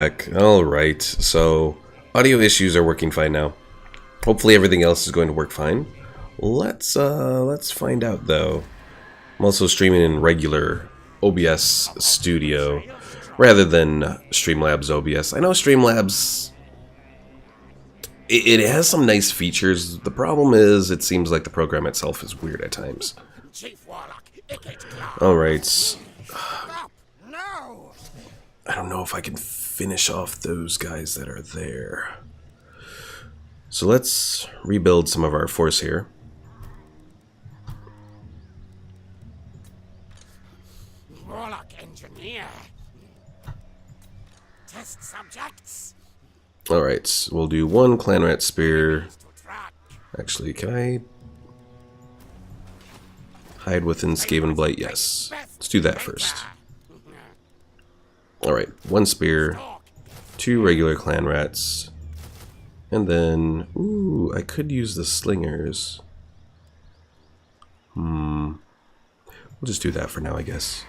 Alright, so audio issues are working fine now. Hopefully everything else is going to work fine. Let's find out though. I'm also streaming in regular OBS Studio rather than Streamlabs OBS. I know Streamlabs it has some nice features. The problem is it seems like the program itself is weird at times. Alright. I don't know if I can finish off those guys that are there. So let's rebuild some of our force here. Warlock engineer. Test subjects. Alright, we'll do one clan rat spear. Actually, can I hide within Skavendom Blight? Yes. Let's do that first. Alright, one spear, two regular clan rats, and then, ooh, I could use the slingers. We'll just do that for now, I guess.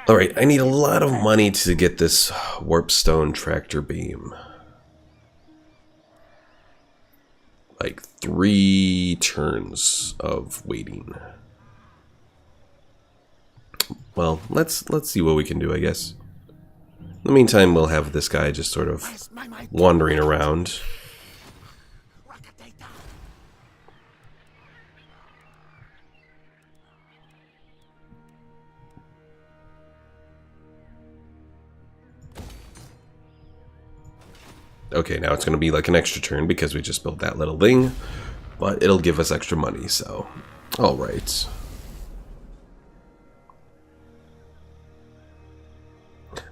Alright, I need a lot of money to get this warpstone tractor beam. Like 3 turns of waiting. Well, let's see what we can do, I guess. In the meantime, we'll have this guy just sort of wandering around. Okay, now it's going to be like an extra turn because we just built that little thing, but it'll give us extra money, so alright.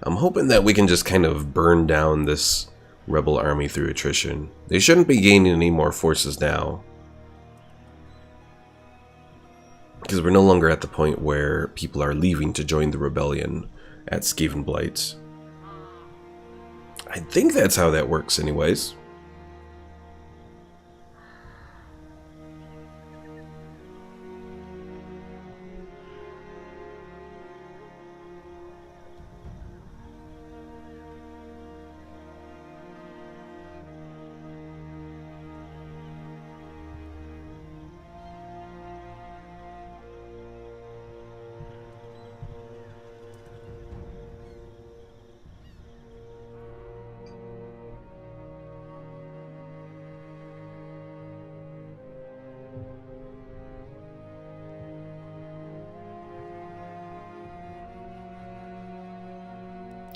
I'm hoping that we can just kind of burn down this rebel army through attrition. They shouldn't be gaining any more forces now, because we're no longer at the point where people are leaving to join the rebellion at Skavendom Blight. I think that's how that works anyways.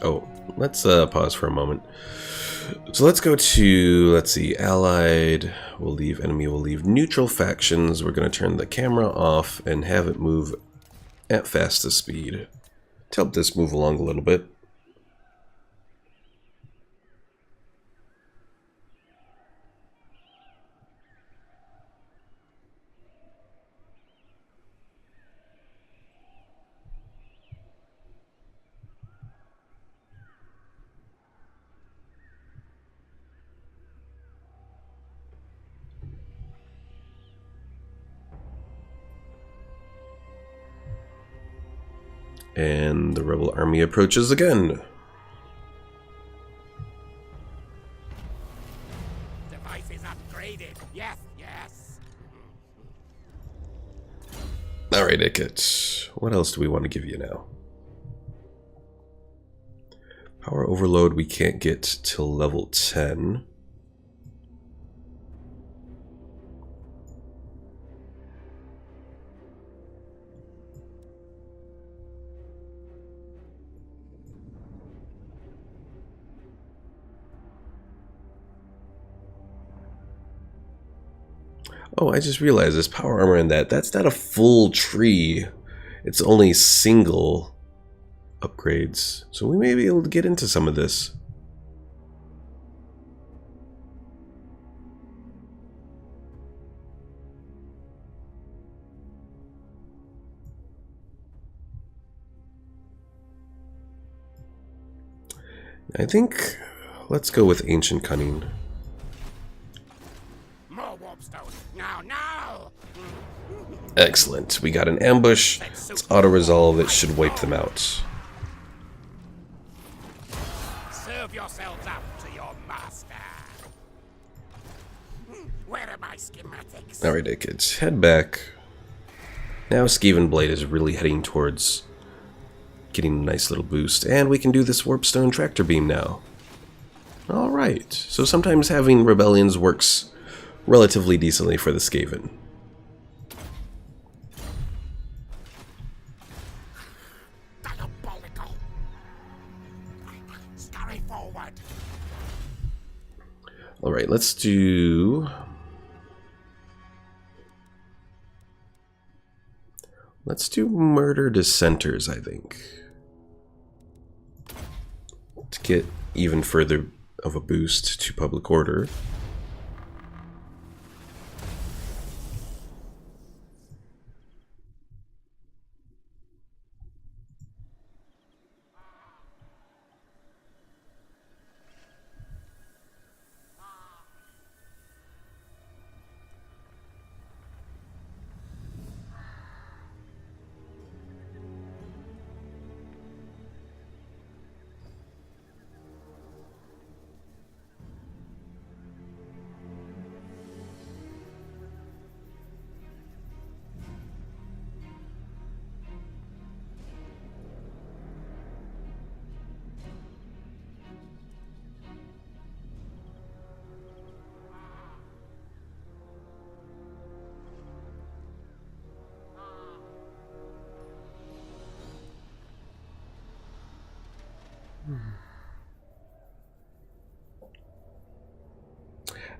Oh, let's pause for a moment. So let's go to, let's see, allied, we'll leave enemy, we'll leave neutral factions. We're going to turn the camera off and have it move at fastest speed to help this move along a little bit. And the rebel army approaches again. Device is upgraded. Yes, yes. Alright, Ikit. What else do we want to give you now? Power overload we can't get till level 10. Oh, I just realized there's power armor in that. That's not a full tree. It's only single upgrades. So we may be able to get into some of this. I think let's go with Ancient Cunning. More warpstone. Now. Excellent. We got an ambush. It's auto-resolve. It should wipe them out. Serve yourselves up to your master. Where are my schematics? Alright, Ikit, head back. Now Skavendom is really heading towards getting a nice little boost, and we can do this warpstone tractor beam now. Alright, so sometimes having rebellions works relatively decently for the Skaven. Diabolical. Scurry forward. Alright, let's do... murder dissenters, I think. To get even further of a boost to public order.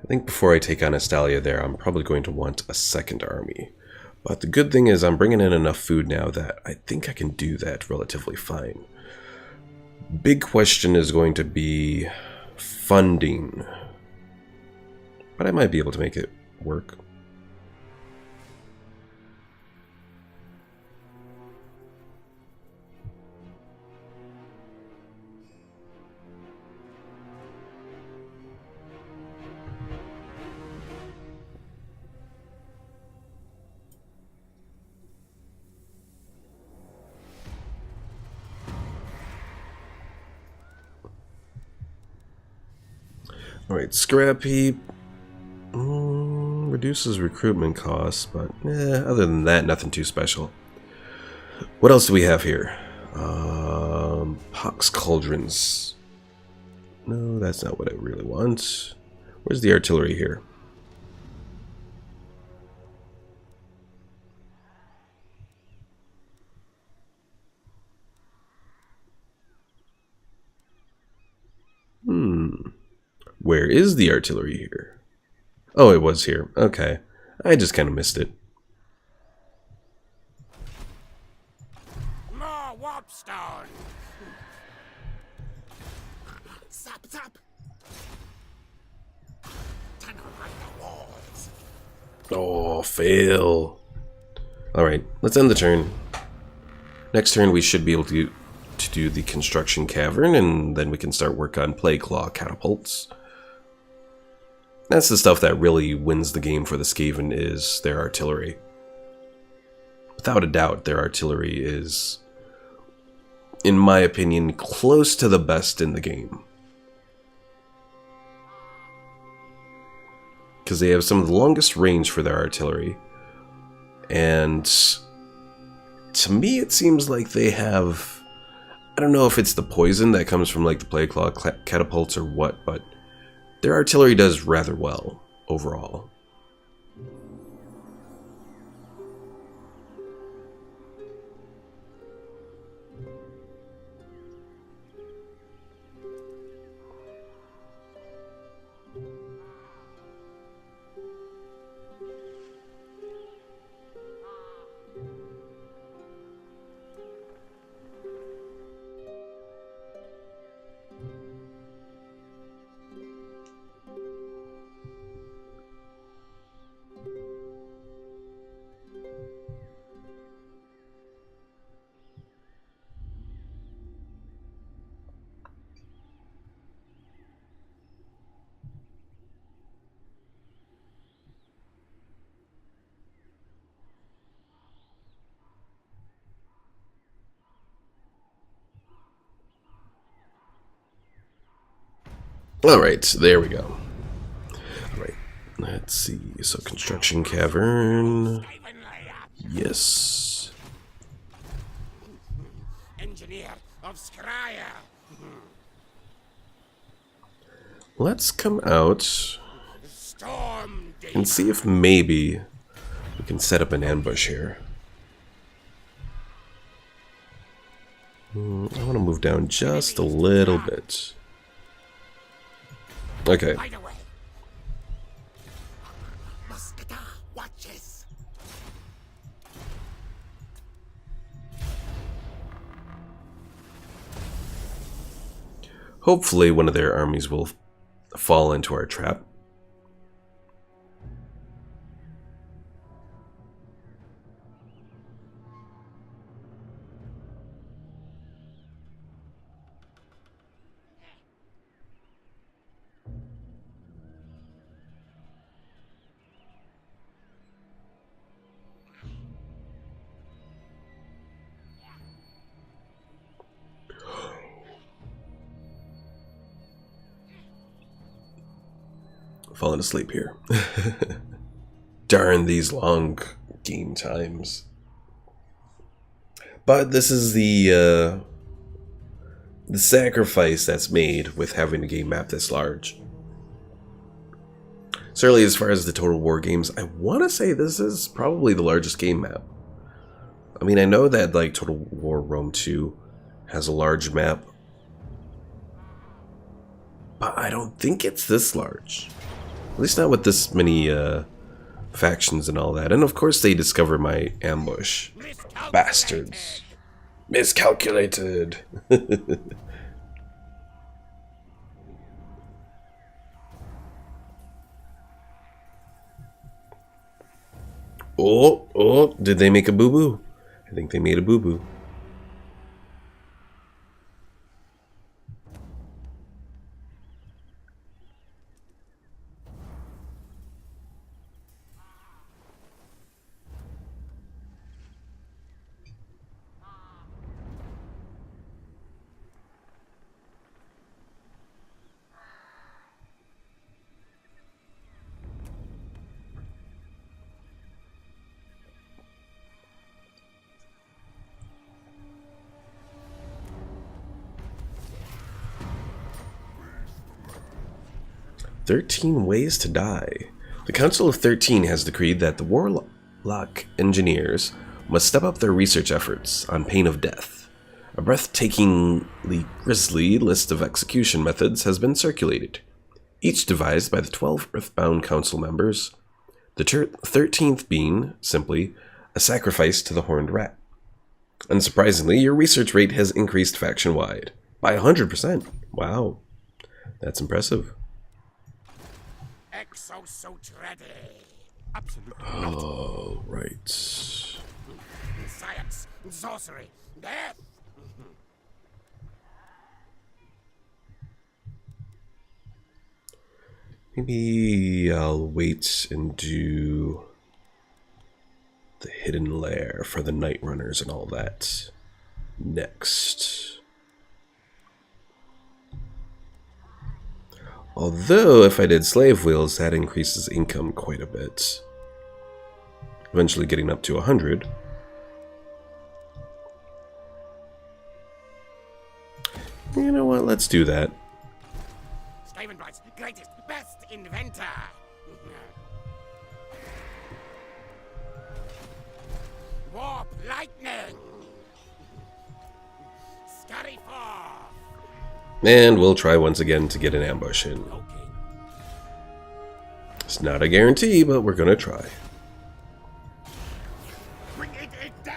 I think before I take on Estalia there, I'm probably going to want a second army. But the good thing is I'm bringing in enough food now that I think I can do that relatively fine. Big question is going to be funding. But I might be able to make it work. Alright, scrap heap. Reduces recruitment costs, but other than that, nothing too special. What else do we have here? Pox cauldrons. No, that's not what I really want. Where's the artillery here? Where is the artillery here? Oh, it was here. Okay. I just kind of missed it. More warpstone. Zap, zap. Tunnel under the walls. Oh, fail. Alright, let's end the turn. Next turn we should be able to do the construction cavern, and then we can start work on plague claw catapults. That's the stuff that really wins the game for the Skaven, is their artillery. Without a doubt, their artillery is, in my opinion, close to the best in the game. Because they have some of the longest range for their artillery. And to me, it seems like they have... I don't know if it's the poison that comes from like the plague claw catapults or what, but their artillery does rather well overall. Alright, there we go. Right. Let's see. So, construction cavern. Yes. Engineer of Skria. Let's come out Storm and see if maybe we can set up an ambush here. I want to move down just a little bit. Okay. Right away. Musketeer watches. Hopefully one of their armies will fall into our trap. Falling asleep here. Darn these long game times. But this is the sacrifice that's made with having a game map this large. Certainly as far as the Total War games, I want to say this is probably the largest game map. I mean, I know that like Total War Rome 2 has a large map, but I don't think it's this large. At least not with this many factions and all that. And of course they discover my ambush. Bastards. Miscalculated. Oh, did they make a boo-boo? I think they made a boo-boo. "13 Ways to Die." The Council of 13 has decreed that the warlock engineers must step up their research efforts on pain of death. A breathtakingly grisly list of execution methods has been circulated, each devised by the 12 Earthbound Council members, the 13th being, simply, a sacrifice to the Horned Rat. Unsurprisingly, your research rate has increased faction-wide by 100%. Wow, that's impressive. Exosuit ready. Absolutely Oh, right. Science, sorcery, death. Maybe I'll wait and do the hidden lair for the night runners and all that next. Although, if I did slave wheels, that increases income quite a bit. Eventually getting up to 100. You know what? Let's do that. Skavendom's greatest, best inventor. Warp lightning. Scurry forth. And we'll try once again to get an ambush in. Okay. It's not a guarantee, but we're gonna try. Bring it down.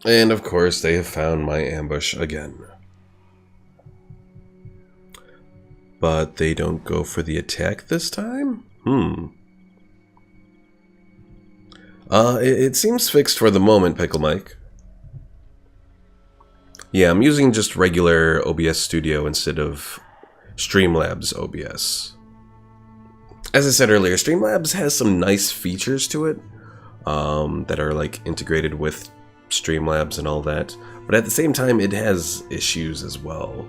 And of course, they have found my ambush again. But they don't go for the attack this time? It seems fixed for the moment, Pickle Mike. Yeah, I'm using just regular OBS Studio instead of Streamlabs OBS. As I said earlier, Streamlabs has some nice features to it that are like integrated with Streamlabs and all that, but at the same time it has issues as well.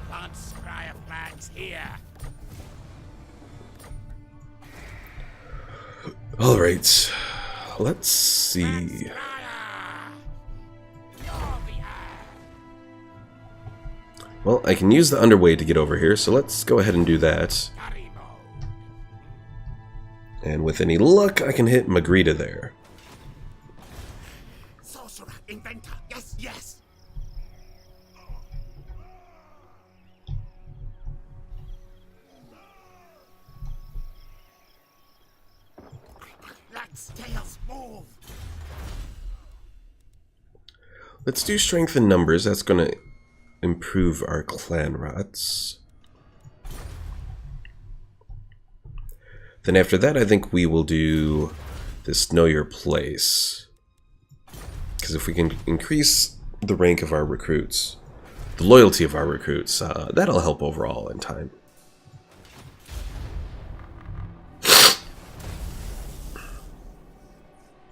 Plant Scryer flags here. Alright, let's see. Well, I can use the underway to get over here, so let's go ahead and do that. And with any luck, I can hit Magrita there. Sorcerer, inventor, yes, yes. Let's tails move. Let's do strength in numbers. That's going to improve our clan rots. Then after that, I think we will do this Know Your Place. Because if we can increase the rank of our recruits, the loyalty of our recruits, that'll help overall in time.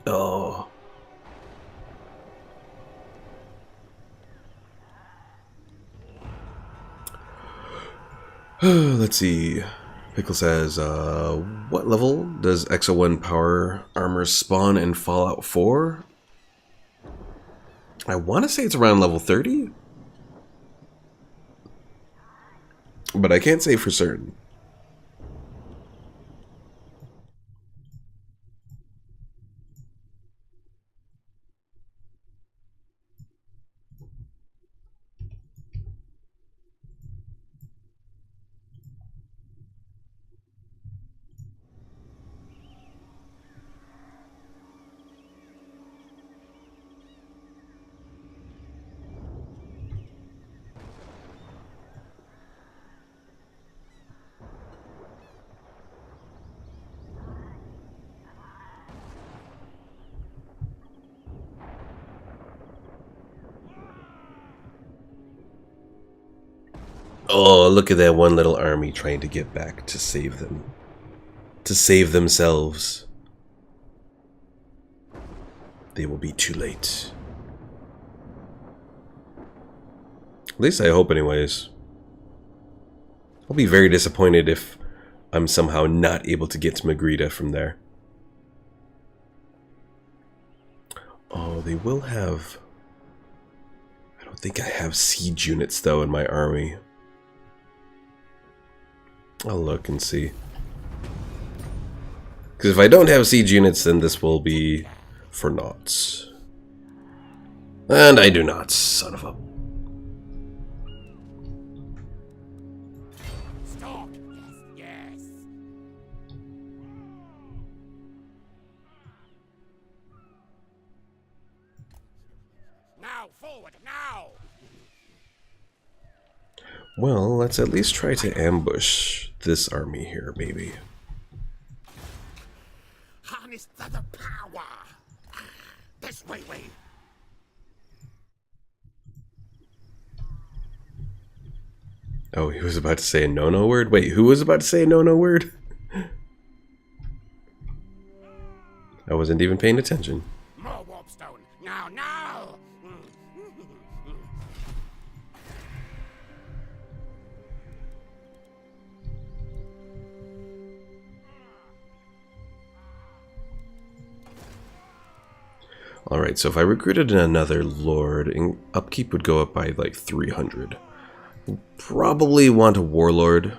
Oh. Let's see. Pickle says, what level does Exo-1 power armor spawn in Fallout 4? I want to say it's around level 30. But I can't say for certain. Oh, look at that one little army trying to get back to save them. To save themselves. They will be too late. At least I hope anyways. I'll be very disappointed if I'm somehow not able to get to Magrita from there. Oh, they will have... I don't think I have siege units though in my army. I'll look and see. Because if I don't have siege units, then this will be for naught. And I do not, son of a... Stop, yes, yes. Now, forward, now. Well, let's at least try to ambush this army here, maybe. Harness the power. This way. Oh, he was about to say a no-no word? Wait, who was about to say a no-no word? I wasn't even paying attention. More warpstone. Now. Alright, so if I recruited another lord, upkeep would go up by like 300. Probably want a warlord.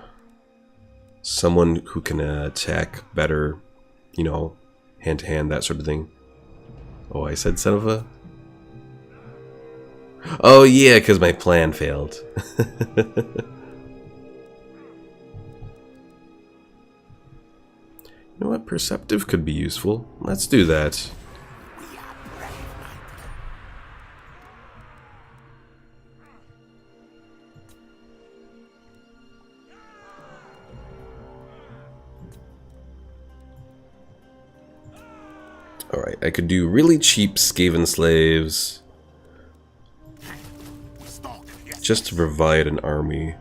Someone who can attack better, you know, hand-to-hand, that sort of thing. Oh, I said son of a... Oh yeah, because my plan failed. You know what? Perceptive could be useful. Let's do that. Alright, I could do really cheap Skaven slaves just to provide an army.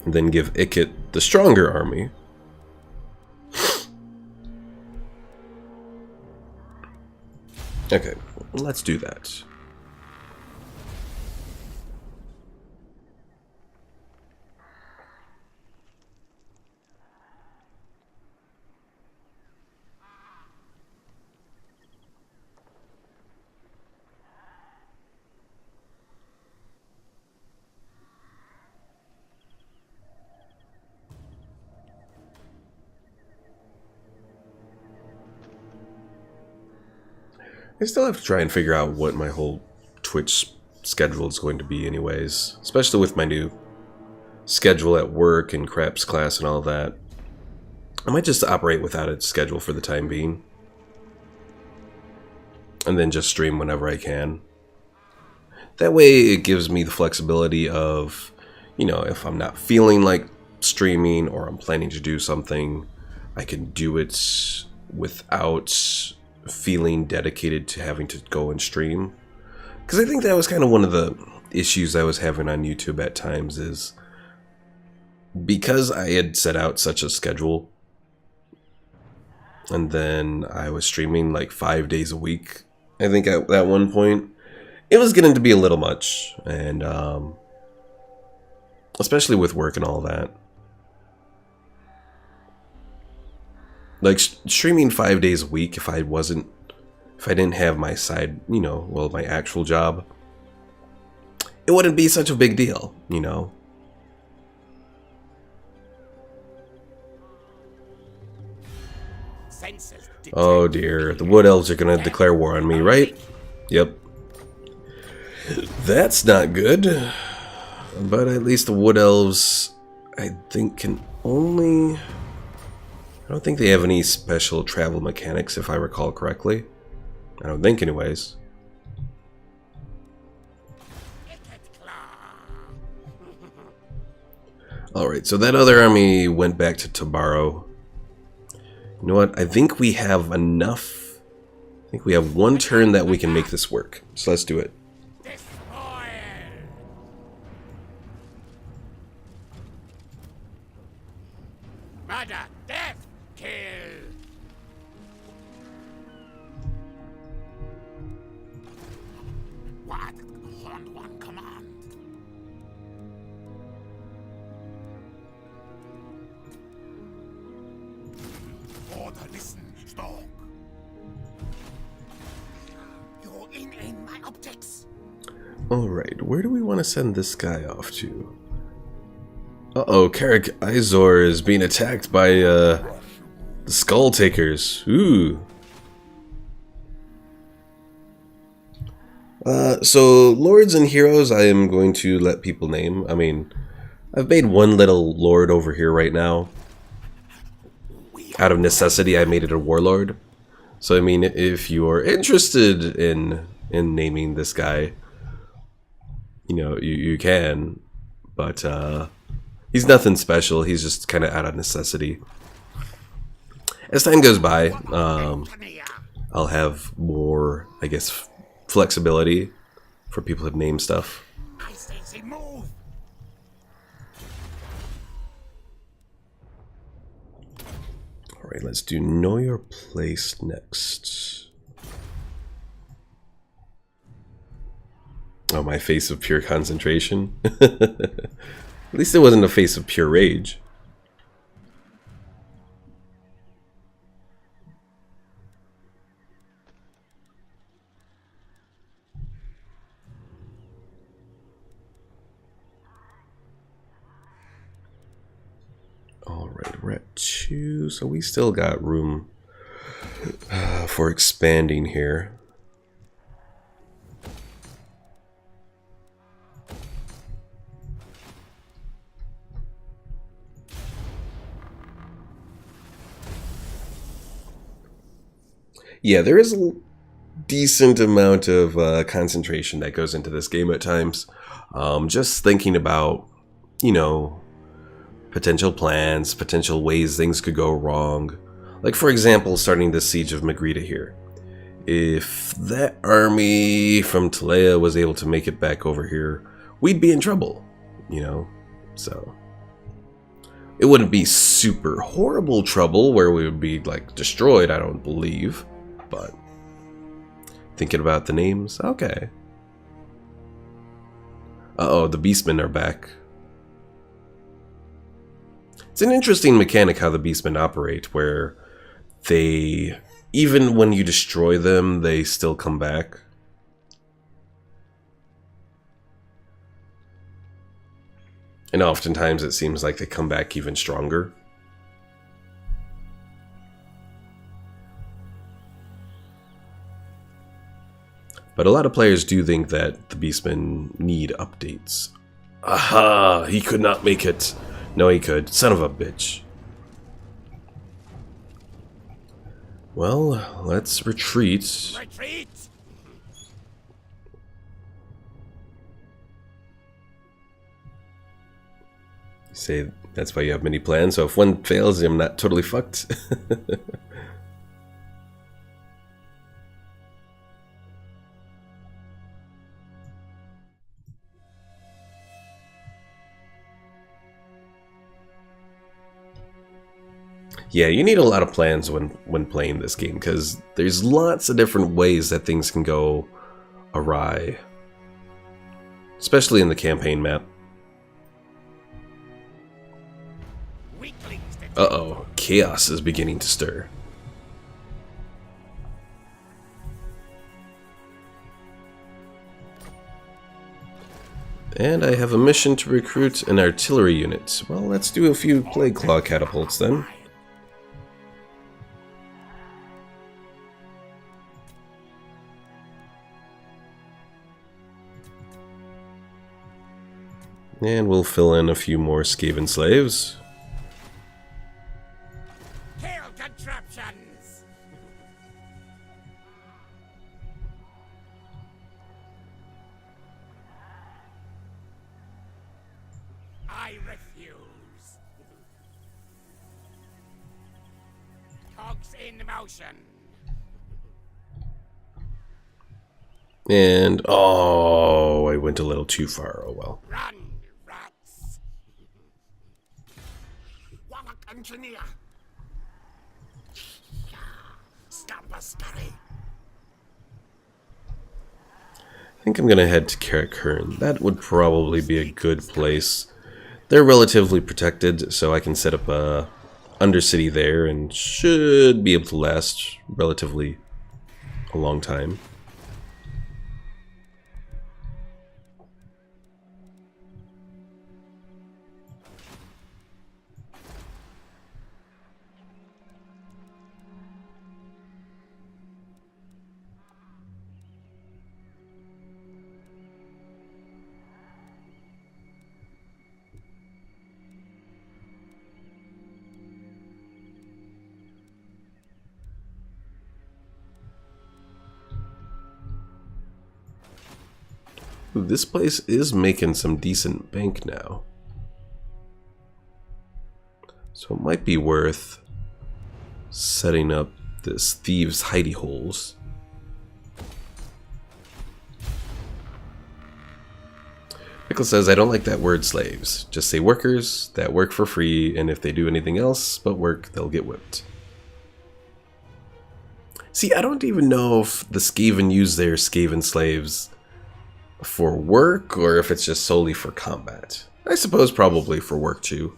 And then give Ikit the stronger army. Okay, let's do that. I still have to try and figure out what my whole Twitch schedule is going to be anyways. Especially with my new schedule at work and craps class and all that. I might just operate without a schedule for the time being. And then just stream whenever I can. That way it gives me the flexibility of, you know, if I'm not feeling like streaming or I'm planning to do something, I can do it without feeling dedicated to having to go and stream. Because I think that was kind of one of the issues I was having on YouTube at times, is because I had set out such a schedule and then I was streaming like 5 days a week. I think at one point it was getting to be a little much, and especially with work and all that. Like streaming 5 days a week, if I didn't have my side, you know, well, my actual job, it wouldn't be such a big deal, you know. Oh dear, the Wood Elves are gonna declare war on me, right? Yep. That's not good. But at least the Wood Elves, I think, can only... I don't think they have any special travel mechanics, if I recall correctly. I don't think, anyways. Alright, so that other army went back to Tabaro. You know what? I think we have enough. I think we have one turn that we can make this work. So let's do it. Murder, death, kill. What? Horned one command. Order, listen, stop. You're in my objects. Alright, where do we want to send this guy off to? Uh-oh, Carrick Izor is being attacked by the Skull Takers. Ooh. So Lords and Heroes I am going to let people name. I mean, I've made one little Lord over here right now. Out of necessity, I made it a Warlord. So I mean, if you are interested in naming this guy, you know, you can. But he's nothing special. He's just kind of out of necessity. As time goes by, I'll have more, I guess, flexibility for people to name stuff. Alright, let's do Know Your Place next. Oh, my face of pure concentration. At least it wasn't a face of pure rage. Alright, we're at 2, so we still got room for expanding here. Yeah, there is a decent amount of concentration that goes into this game at times. Just thinking about, you know, potential plans, potential ways things could go wrong. Like, for example, starting the siege of Magrita here. If that army from Talea was able to make it back over here, we'd be in trouble, you know? So it wouldn't be super horrible trouble where we would be, like, destroyed, I don't believe. But thinking about the names, okay. Uh-oh, the Beastmen are back. It's an interesting mechanic how the Beastmen operate, where they, even when you destroy them, they still come back. And oftentimes it seems like they come back even stronger. But a lot of players do think that the Beastmen need updates. Aha! He could not make it. No, he could. Son of a bitch. Well, let's retreat. Retreat! You say that's why you have many plans, so if one fails, I'm not totally fucked. Yeah, you need a lot of plans when playing this game, because there's lots of different ways that things can go awry. Especially in the campaign map. Uh-oh, chaos is beginning to stir. And I have a mission to recruit an artillery unit. Well, let's do a few Plague Claw catapults then. And we'll fill in a few more Skaven slaves. Kill contraptions! I refuse. Cogs in motion. And, oh, I went a little too far, oh well. Run, rats! Wallach engineer! Scamper scurry! I think I'm gonna head to Karakern. That would probably be a good place. They're relatively protected, so I can set up a undercity there and should be able to last relatively a long time. Ooh, this place is making some decent bank now. So it might be worth setting up this thieves' hidey holes. Pickle says, I don't like that word slaves. Just say workers that work for free, and if they do anything else but work, they'll get whipped. See, I don't even know if the Skaven use their Skaven slaves for work, or if it's just solely for combat. I suppose probably for work too.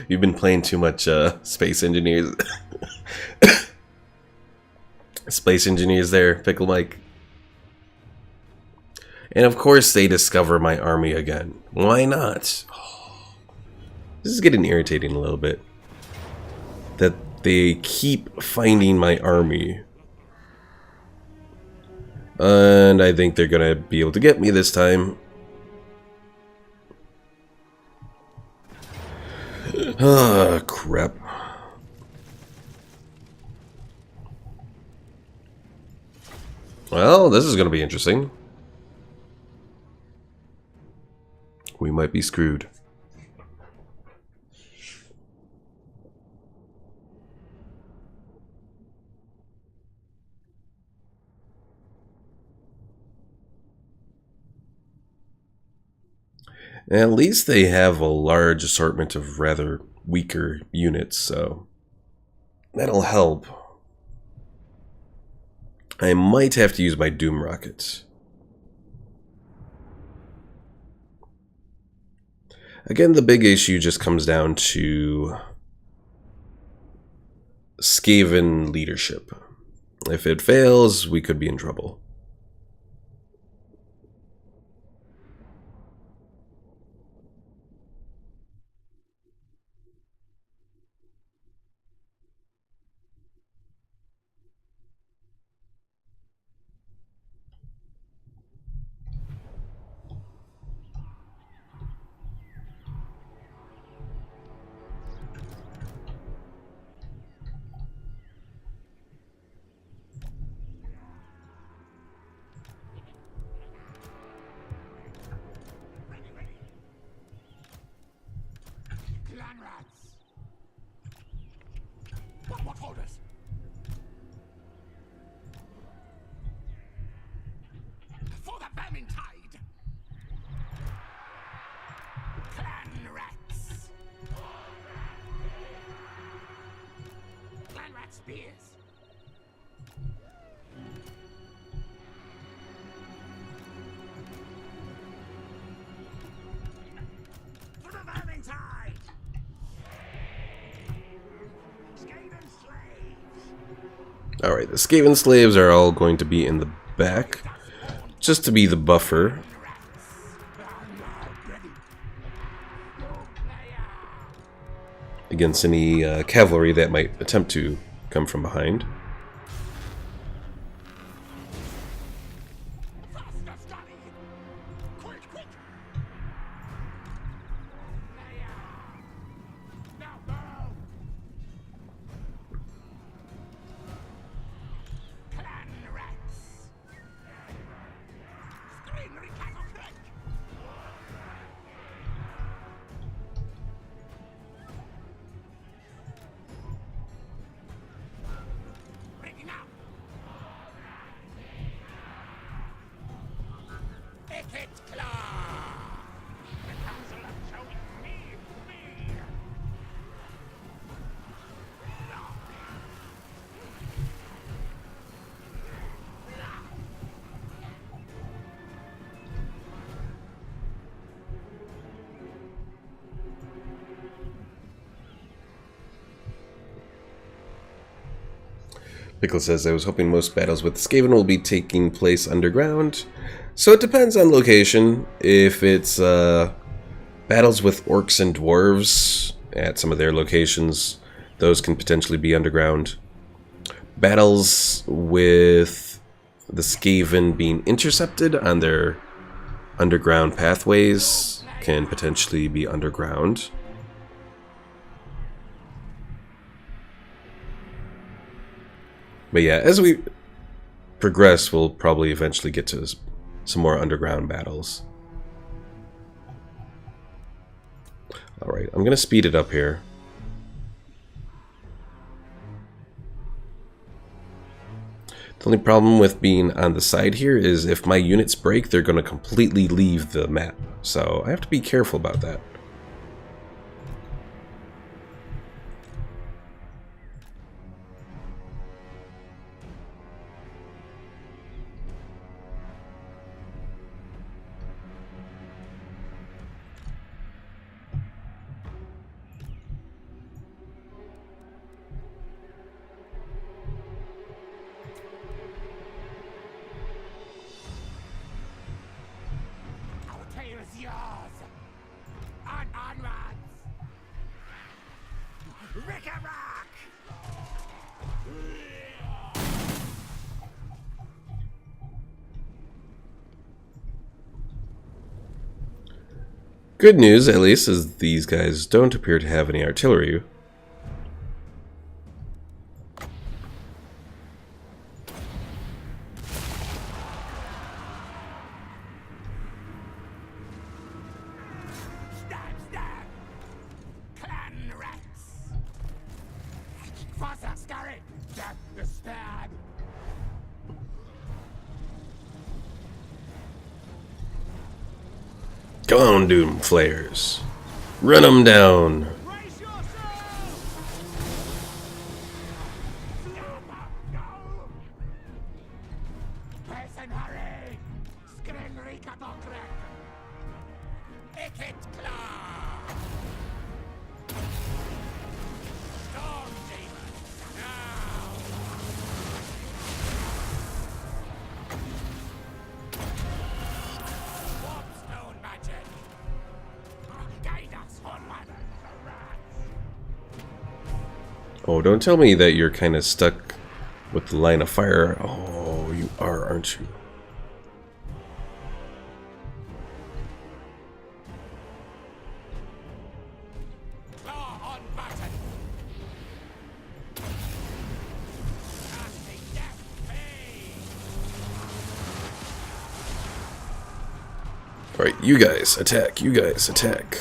You've been playing too much Space Engineers. Space Engineers there, Pickle Mike. And of course they discover my army again. Why not? This is getting irritating a little bit. That they keep finding my army. And I think they're gonna be able to get me this time. Ah, crap. Well, this is gonna be interesting. We might be screwed. At least they have a large assortment of rather weaker units, so that'll help. I might have to use my Doom rockets. Again, the big issue just comes down to Skaven leadership. If it fails, we could be in trouble. Clan rats. What orders? For the Vermintide. Clan rats. Clan rat spears. For the Vermintide. Skaven slaves. Alright, the Skaven slaves are all going to be in the back, just to be the buffer. Against any cavalry that might attempt to come from behind. Faster, Scotty. Quick, quick. Now go. Clan rats. String cattle crack. Ready now. Ikit claw. The council are showing me. Pickle says, I was hoping most battles with Skaven will be taking place underground. So it depends on location. If it's battles with orcs and dwarves at some of their locations, those can potentially be underground. Battles with the Skaven being intercepted on their underground pathways can potentially be underground. But yeah, as we progress, we'll probably eventually get to some more underground battles. Alright, I'm going to speed it up here. The only problem with being on the side here is if my units break, they're going to completely leave the map. So I have to be careful about that. Good news, at least, is these guys don't appear to have any artillery. Stab, stab! Clan rats! Faster, scurry! Stab the stab! Come on, Doom Flayers. Run them down. Brace yourself! Go! Person hurry! Skring rika bokrek! Ikit claw! Storm demon! Now! Warpstone magic! Guide us onward! Oh, don't tell me that you're kind of stuck with the line of fire. Oh, you are, aren't you? Claw on button! Casting death phase! Alright, you guys attack. You guys attack.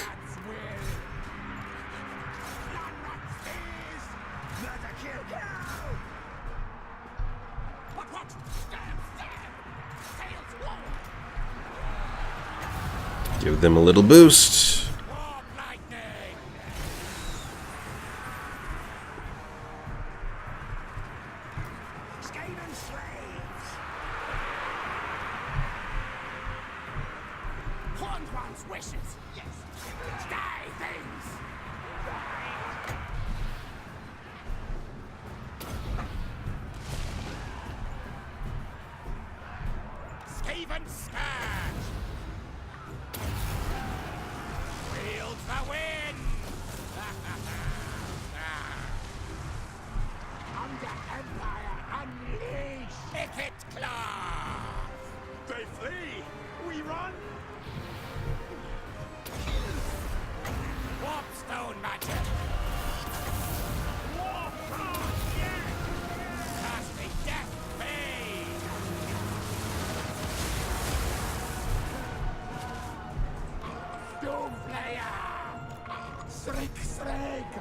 What? Stab, stab! Tails wall! Give them a little boost. Warp lightning! Skaven slaves! Horned one's wishes! Yes! Die, things! Skaven smash! Wield the wind! Under Empire unleash! Ikit claw! They flee! We run! Warpstone magic! Warpstone! Yes! Casting death phase! Doomslayer! Shriek, shriek!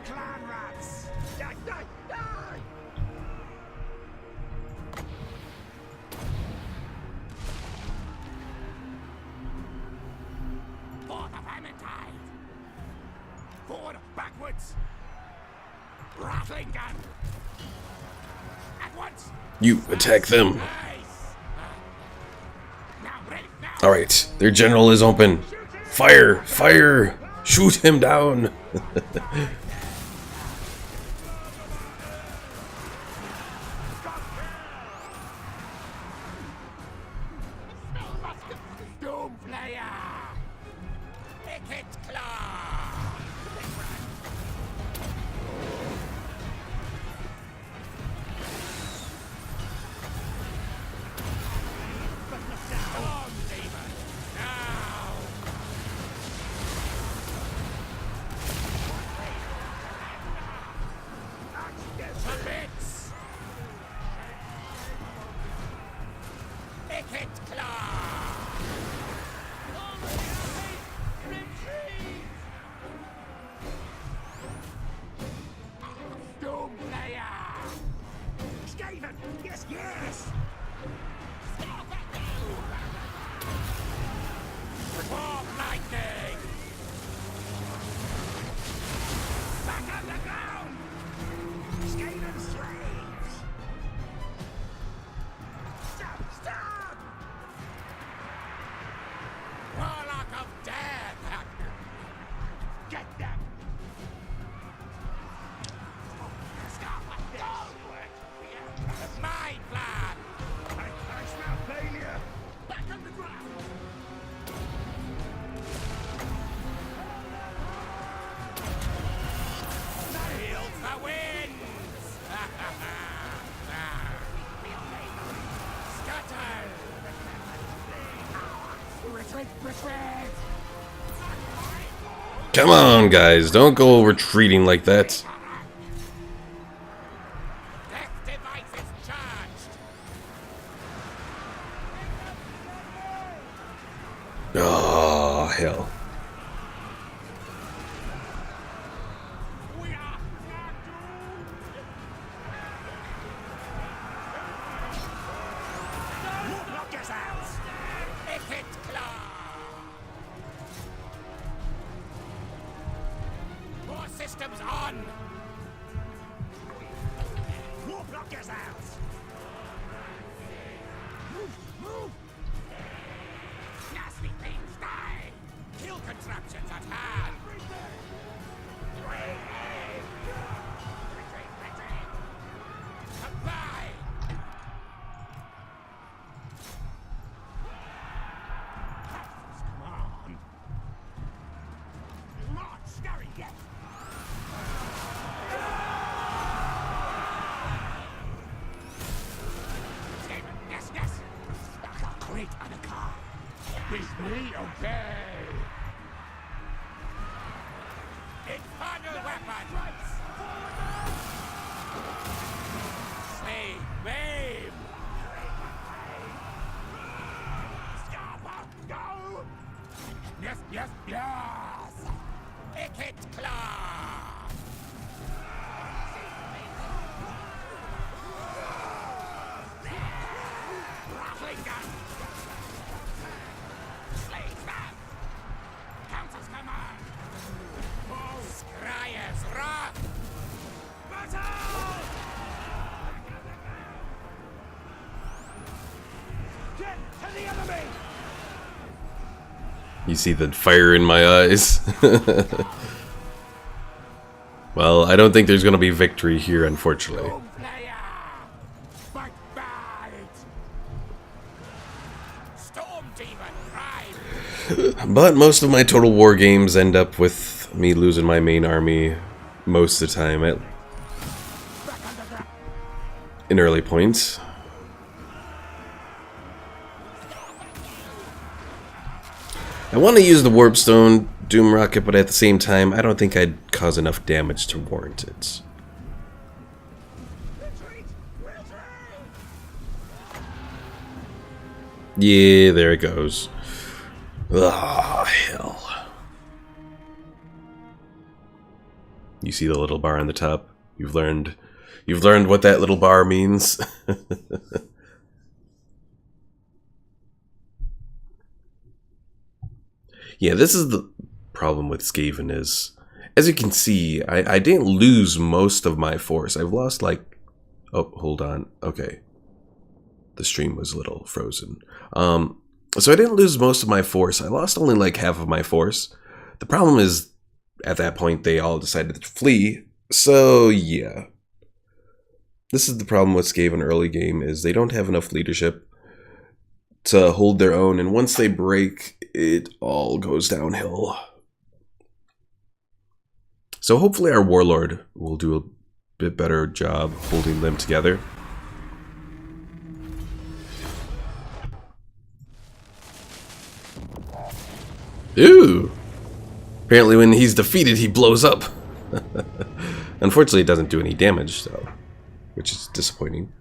Clan rats! Die, die, die! For the Vermintide! Forward, backwards! Rattling gun! At once! You attack them. Nice! Now, ready, now! Alright, their general is open. Fire! Fire! Shoot him down! Doomslayer! Ikit claw! Storm demon! Now! To bits! Ikit claw! Doomslayer! Skaven! Yes, yes! Warp lightning! Back underground! Skaven slaves! Stop! Stop! Warlock of death! Get them! My plan! I smell failure! Back underground! Feel the winds! Scatter! Retreat! Retreat! Come on, guys. Don't go retreating like that. Death device is charged. Oh, hell. We are doomed. Block yourselves. Ikit claw. More systems on. More block yourselves. Move. Nasty things die. Kill contraptions at hand. Retreat. Comply. Come on. Not scary yet. Yes. I'll create a car. Is me okay? Infernal weapons! Slay, babe! Go! Yes! Ikit claw! Rattling gun! Slay them! Council's command! Scryer's wrath! Battle! Get to the enemy! You see the fire in my eyes. Well, I don't think there's gonna be victory here, unfortunately. Player! Fight! Storm demon prime! But most of my Total War games end up with me losing my main army most of the time in early points. I want to use the Warp Stone Doom Rocket, but at the same time, I don't think I'd cause enough damage to warrant it. Yeah, there it goes. Ah, hell. You see the little bar on the top? You've learned what that little bar means. Yeah, this is the problem with Skaven is, as you can see, I didn't lose most of my force. I've lost like, oh, hold on. Okay. The stream was a little frozen. So I didn't lose most of my force. I lost only like half of my force. The problem is, at that point, they all decided to flee. So, yeah. This is the problem with Skaven early game, is they don't have enough leadership to hold their own, and once they break, it all goes downhill. So hopefully our Warlord will do a bit better job holding them together. Ooh! Apparently when he's defeated, he blows up. Unfortunately, it doesn't do any damage, though, which is disappointing.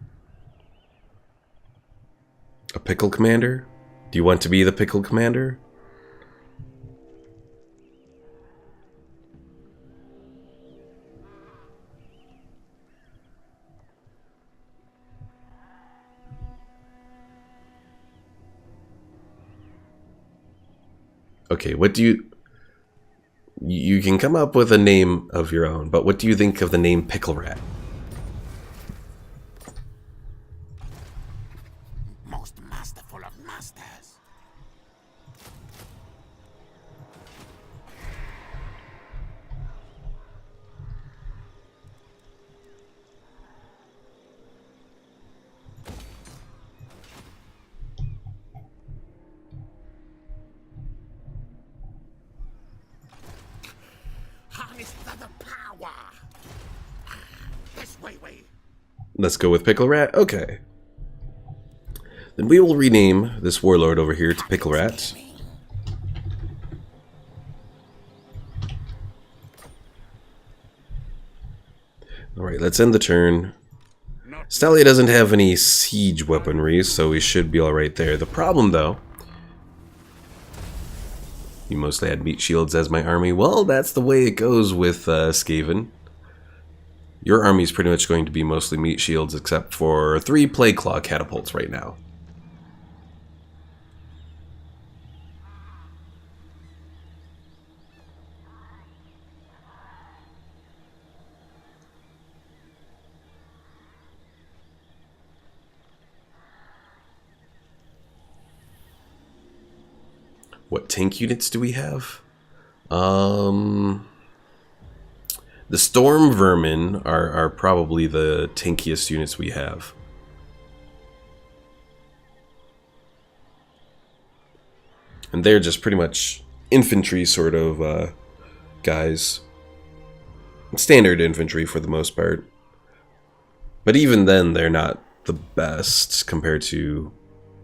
A pickle commander? Do you want to be the pickle commander? Okay, what do you... You can come up with a name of your own, but what do you think of the name Pickle Rat? Most masterful of masters. Harness the power. This way. Let's go with Pickle Rat? Okay. Then we will rename this warlord over here to Pickle Rat. Alright, let's end the turn. Not Stallia doesn't have any siege weaponry, so we should be alright there. The problem, though... You mostly had meat shields as my army. Well, that's the way it goes with Skaven. Your army is pretty much going to be mostly meat shields, except for 3 Plague Claw catapults right now. What tank units do we have? The Storm Vermin are probably the tankiest units we have. And they're just pretty much infantry sort of guys. Standard infantry for the most part. But even then, they're not the best compared to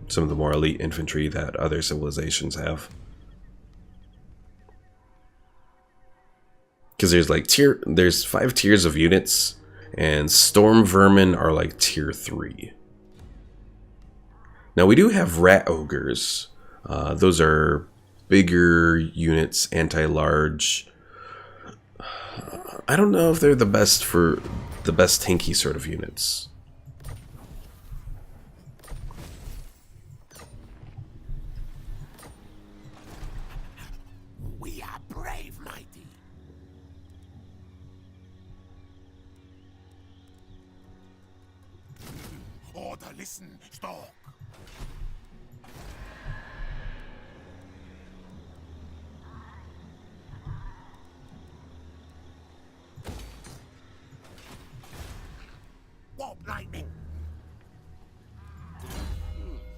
some of the more elite infantry that other civilizations have. Because there's like there's 5 tiers of units, and Storm Vermin are like tier 3. Now we do have Rat Ogres. Those are bigger units, anti-large. I don't know if they're the best for the best tanky sort of units. we are brave, mighty. Order, listen, stalk. Warp lightning.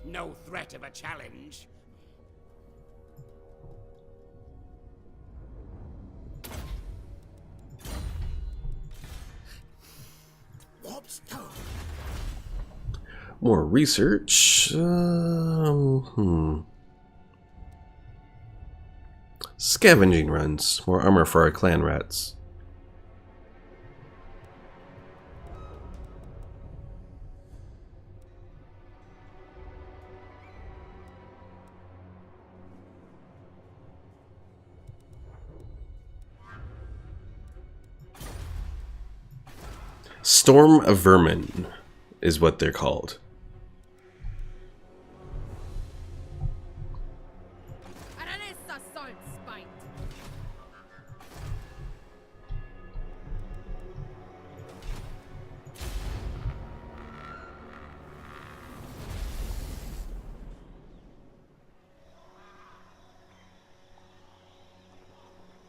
No threat of a challenge. Warp stone. More research. Scavenging runs. More armor for our clan rats. Storm Vermin is what they're called.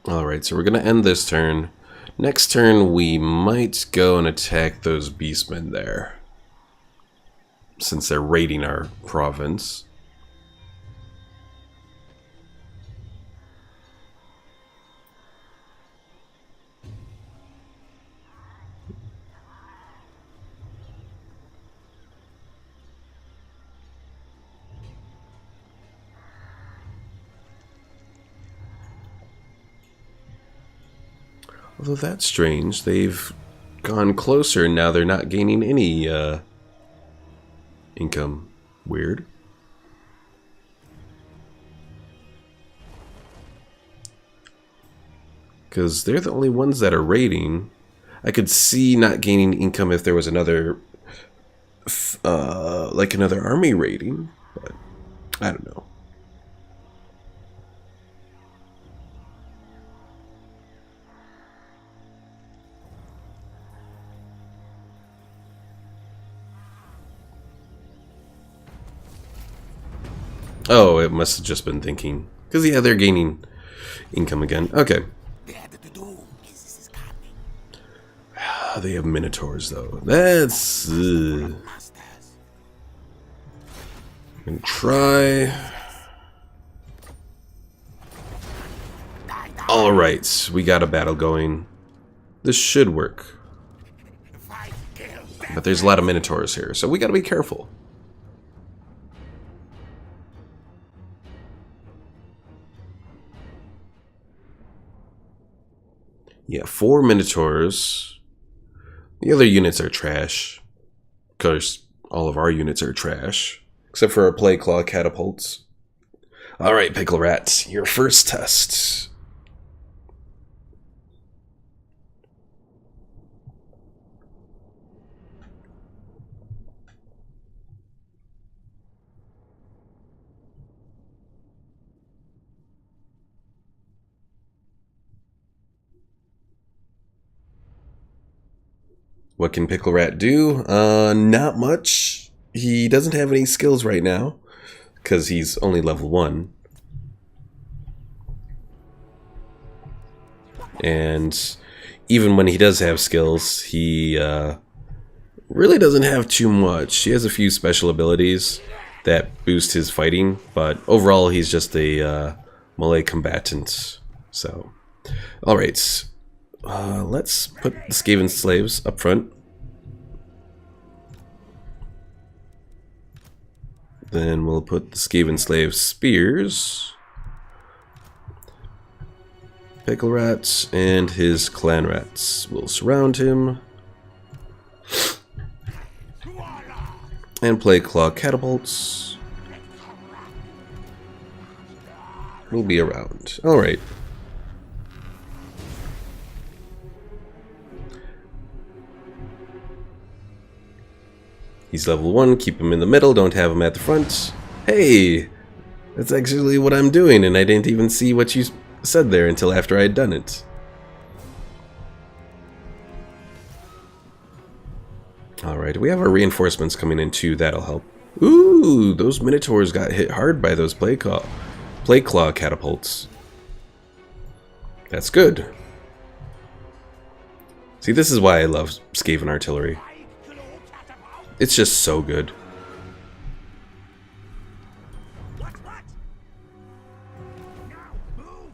Alright, so we're going to end this turn. Next turn, we might go and attack those beastmen there, since they're raiding our province. Although that's strange, they've gone closer and now they're not gaining any income. Weird. Because they're the only ones that are raiding. I could see not gaining income if there was another, like another army raiding, but I don't know. Oh, it must have just been thinking. Because, yeah, they're gaining income again. Okay. They have minotaurs, though. That's... I'm gonna try... Alright, we got a battle going. This should work. But there's a lot of minotaurs here, so we gotta be careful. Yeah, 4 minotaurs. The other units are trash. Of course, all of our units are trash. Except for our Plague Claw catapults. Alright, Pickle Rat, your first test. What can Pickle Rat do? Not much. He doesn't have any skills right now, because he's only level 1. And even when he does have skills, he really doesn't have too much. He has a few special abilities that boost his fighting, but overall he's just a melee combatant. So, alright. Let's put the Skaven slaves up front. Then we'll put the Skaven slave spears. Pickle Rats and his clan rats will surround him. And Plague Claw catapults will be around. Alright. He's level 1, keep him in the middle, don't have him at the front. Hey! That's actually what I'm doing, and I didn't even see what you said there until after I had done it. Alright, we have our reinforcements coming in too, that'll help. Ooh, those Minotaurs got hit hard by those Plague Claw catapults. That's good. See, this is why I love Skaven artillery. It's just so good. What? Now move!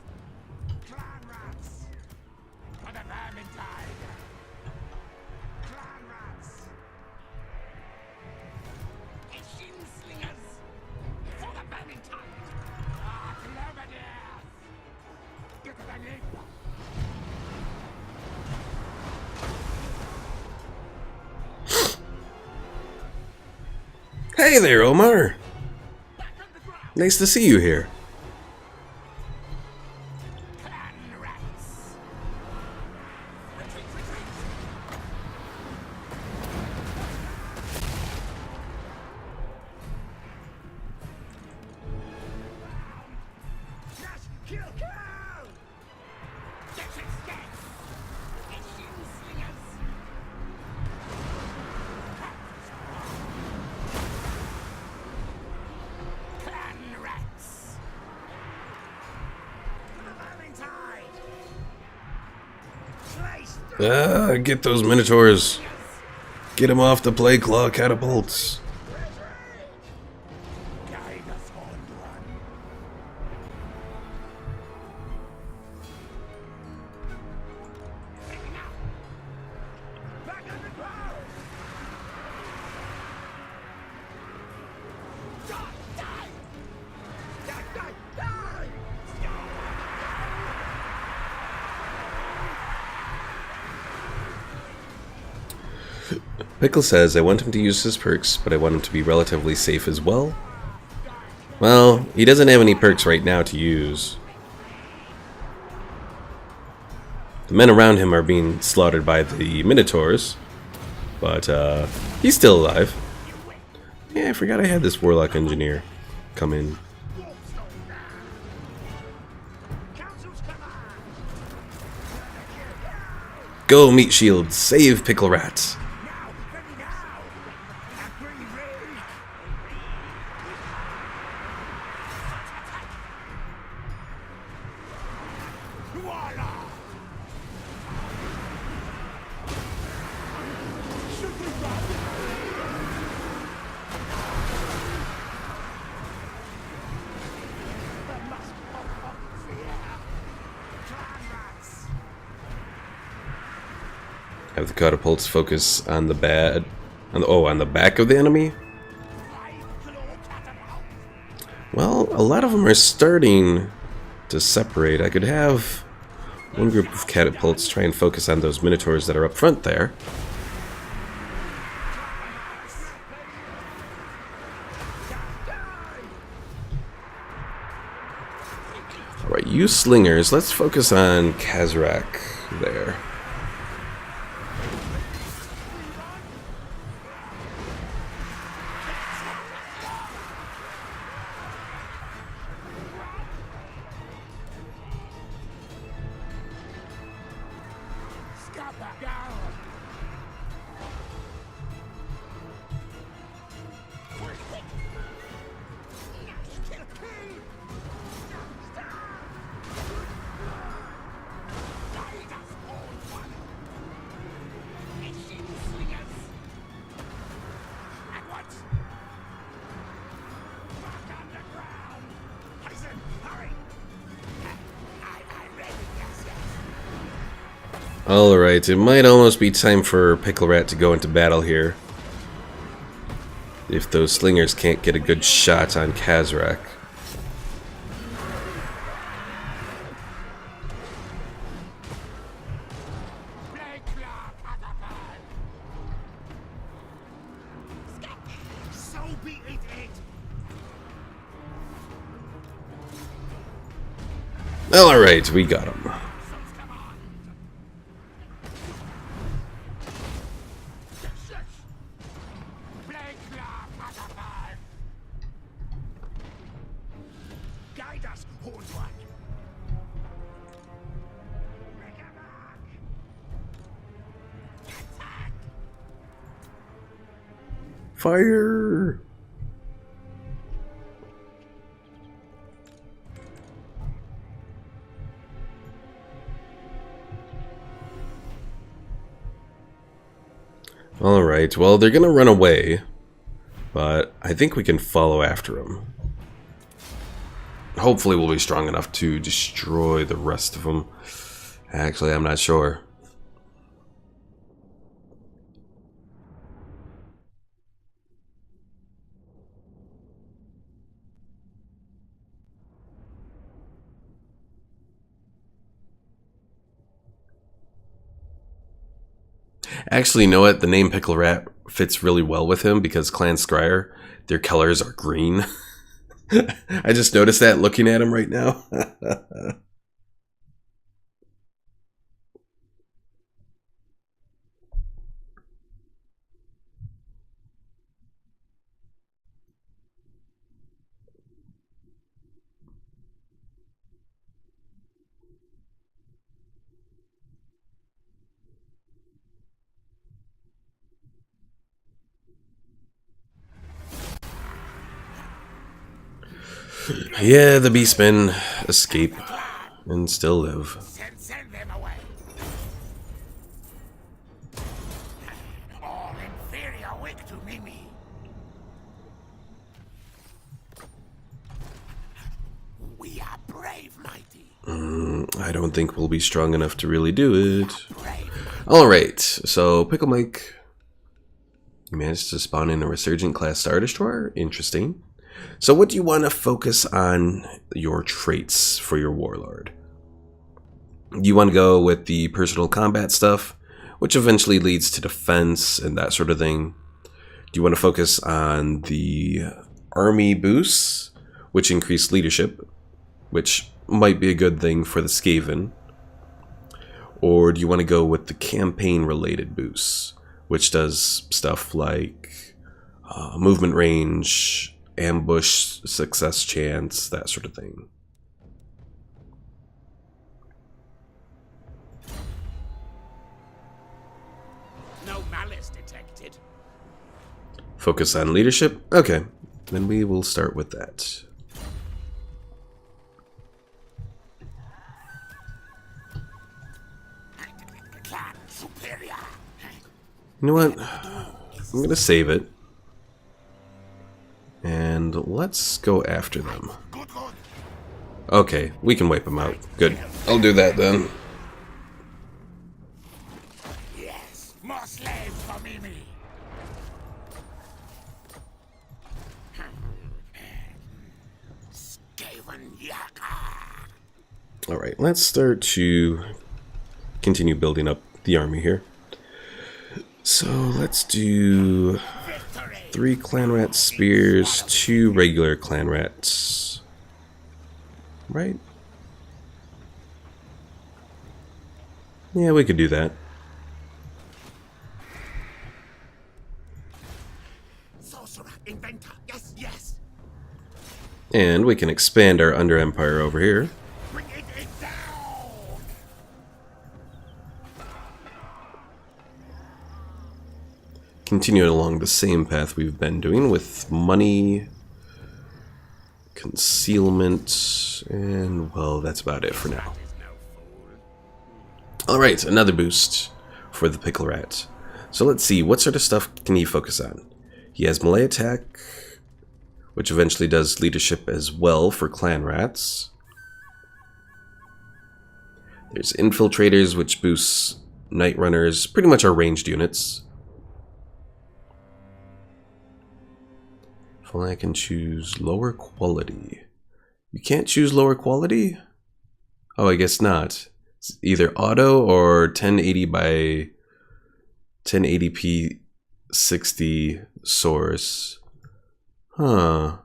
Clan rats! For the Vermintide! Clan rats! Machine slingers! For the Vermintide! Ah, Cloverdale! Get to the lip! Hey there, Omar! Nice to see you here. Clan rats! Retreat! Smash! Kill! Get it, scat! Machine slingers! Clan rats! For the Vermintide! Get those Minotaurs. Get him off the Plague Claw catapults. Guide us on one. Back on the ground! Die! Pickle says, I want him to use his perks, but I want him to be relatively safe as well. Well, he doesn't have any perks right now to use. The men around him are being slaughtered by the Minotaurs, but he's still alive. Yeah, I forgot I had this Warlock Engineer come in. Go, Meat Shield, save Pickle Rat. Have the catapults focus on the on the back of the enemy. Well, a lot of them are starting to separate. I could have one group of catapults try and focus on those Minotaurs that are up front there. use slingers. Let's focus on Kazrak there. Alright, it might almost be time for Pickle Rat to go into battle here. If those slingers can't get a good shot on Kazrak. Alright, we got him. Fire! Alright, well, they're gonna run away, but I think we can follow after them. Hopefully we'll be strong enough to destroy the rest of them. Actually, I'm not sure. Actually, you know what? The name Pickle Rat fits really well with him because Clan Scryer, their colors are green. I just noticed that looking at him right now. Yeah, the beastmen escape and still live. Send them away. All inferior weak to Mimi. We are brave, mighty. I don't think we'll be strong enough to really do it. Alright, so Pickle Mike, you managed to spawn in a Resurgent class Star Destroyer. Interesting. So what do you want to focus on your traits for your Warlord? You want to go with the personal combat stuff, which eventually leads to defense and that sort of thing. Do you want to focus on the army boosts, which increase leadership, which might be a good thing for the Skaven? Or do you want to go with the campaign related boosts, which does stuff like movement range, ambush success chance, that sort of thing? No malice detected. Focus on leadership? Okay, then we will start with that. Clan superior. You know what? I'm gonna save it. And let's go after them. Good. Okay, we can wipe them out. Good. I'll do that then. Yes, more slaves for Mimi. Skaven Yaka. Alright, let's start to continue building up the army here. So let's do 3 clan rat spears, 2 regular clan rats. Right? Yeah, we could do that. Sorcerer, inventor, yes, yes. And we can expand our Under Empire over here. Bring it down. Continuing along the same path we've been doing with money, concealment, and, well, that's about it for now. Is no fool. Alright, another boost for the Pickle Rat. So let's see, what sort of stuff can he focus on? He has melee attack, which eventually does leadership as well for clan rats. There's infiltrators, which boosts night runners, pretty much our ranged units. If only I can choose lower quality. You can't choose lower quality? Oh, I guess not. It's either auto or 1080 by 1080p 60 source. Huh.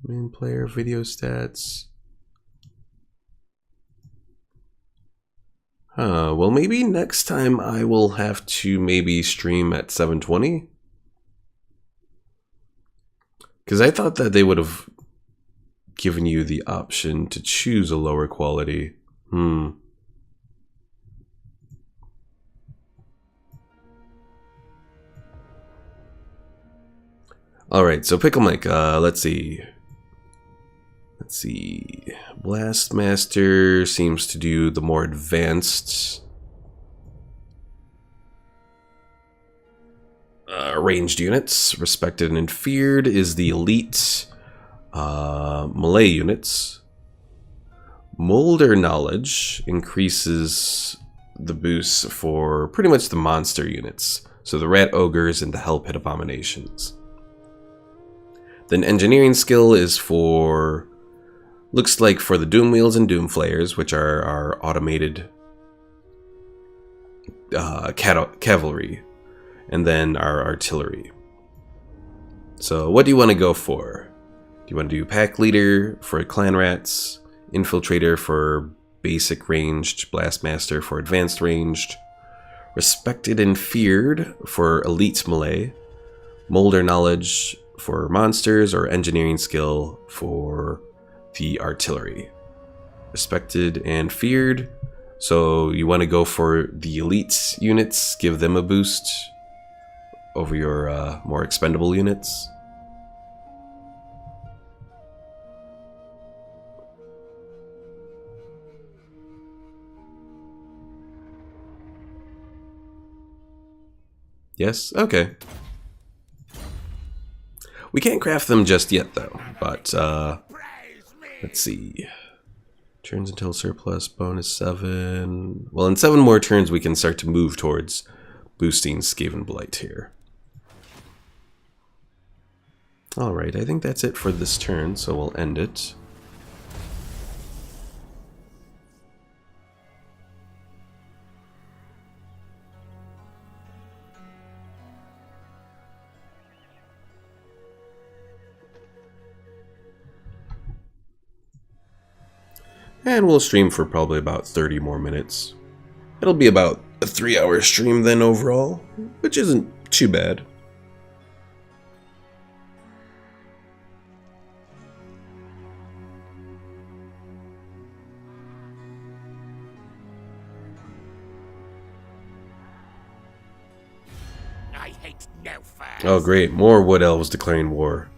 Main player video stats. Huh. Well, maybe next time I will have to maybe stream at 720. Because I thought that they would have given you the option to choose a lower quality. Alright, so Pickle Mike, let's see. Blastmaster seems to do the more advanced ranged units. Respected and feared is the elite melee units. Molder knowledge increases the boosts for pretty much the monster units. So the rat ogres and the hell pit abominations. Then engineering skill is for, looks like for the doom wheels and doom flayers, which are our automated cavalry. And then our artillery. So what do you want to go for? Do you want to do pack leader for clan rats, infiltrator for basic ranged, blastmaster for advanced ranged, respected and feared for elite melee, molder knowledge for monsters, or engineering skill for the artillery? Respected and feared. So you want to go for the elite units, give them a boost over your more expendable units. Yes? Okay. We can't craft them just yet, though. But, let's see. Turns until surplus, bonus 7. Well, in 7 more turns, we can start to move towards boosting Skaven Blight here. Alright, I think that's it for this turn, so we'll end it. And we'll stream for probably about 30 more minutes. It'll be about a 3-hour stream then overall, which isn't too bad. I hate no furs. Oh great, more wood elves declaring war.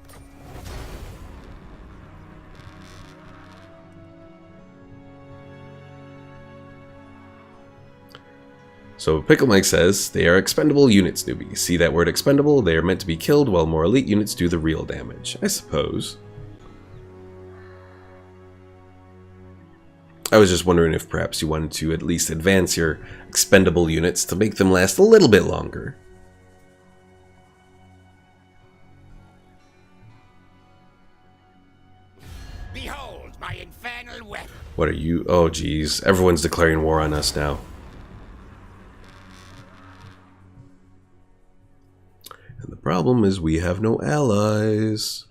So Pickle Mike says, they are expendable units, newbie. See that word expendable? They are meant to be killed while more elite units do the real damage. I suppose. I was just wondering if perhaps you wanted to at least advance your expendable units to make them last a little bit longer. Behold my infernal weapon. What are you? Oh geez, everyone's declaring war on us now. And the problem is we have no allies.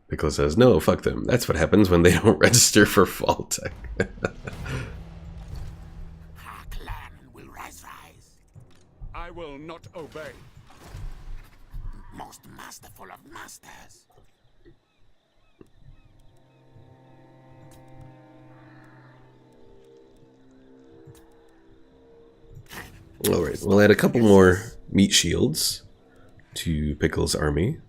Pickle says, no, fuck them. That's what happens when they don't register for fall tech. Our clan will rise. I will not obey. Most masterful of masters. Alright, we'll add a couple more meat shields to Pickle's army.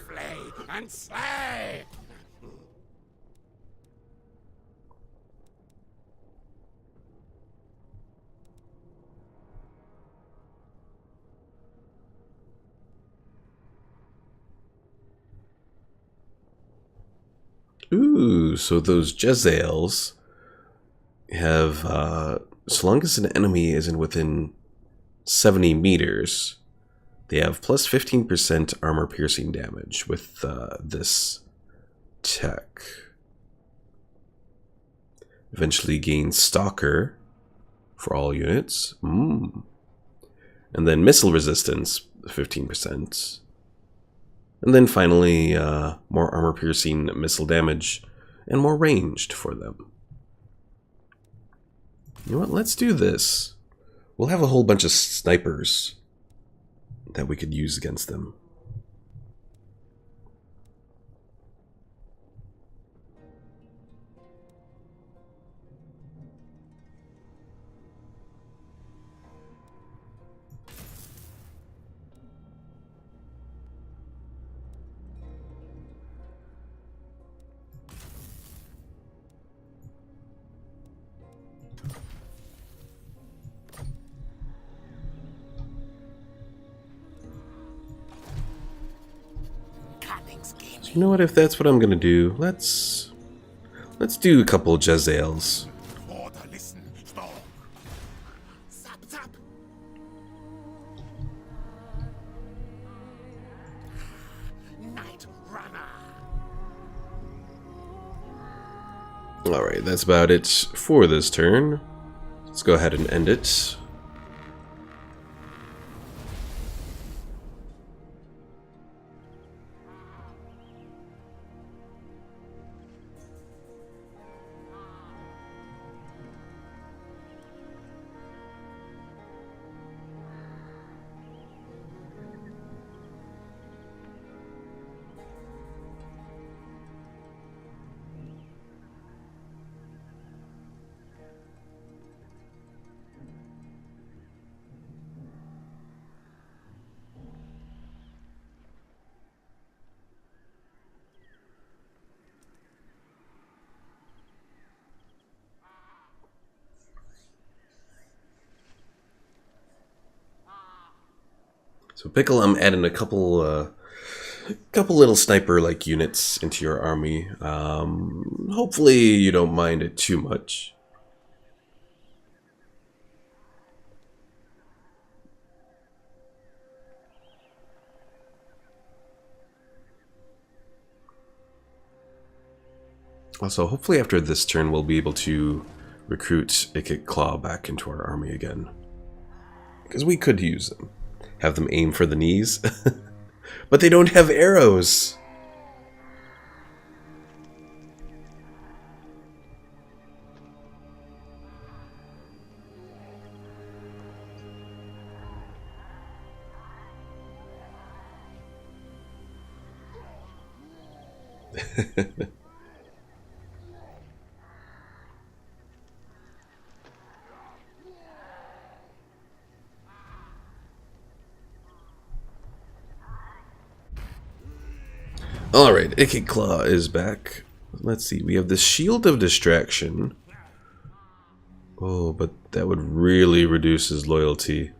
Flay and slay! Ooh, so those Jezzails have, so long as an enemy isn't within 70 meters, they have plus 15% armor piercing damage with this tech. Eventually gain Stalker for all units. And then missile resistance, 15%. And then finally, more armor-piercing missile damage and more ranged for them. You know what? Let's do this. We'll have a whole bunch of snipers that we could use against them. So you know what? If that's what I'm gonna do, let's do a couple of Jezzails. Order, listen, Storm. Zap, zap. Night Runner. Alright, that's about it for this turn. Let's go ahead and end it. So Pickle, I'm adding a couple little sniper-like units into your army. Hopefully you don't mind it too much. Also, hopefully after this turn we'll be able to recruit Ikit Claw back into our army again. Because we could use them. Have them aim for the knees. But they don't have arrows! Alright, Ikit Claw is back. Let's see, we have the Shield of Distraction. Oh, but that would really reduce his loyalty.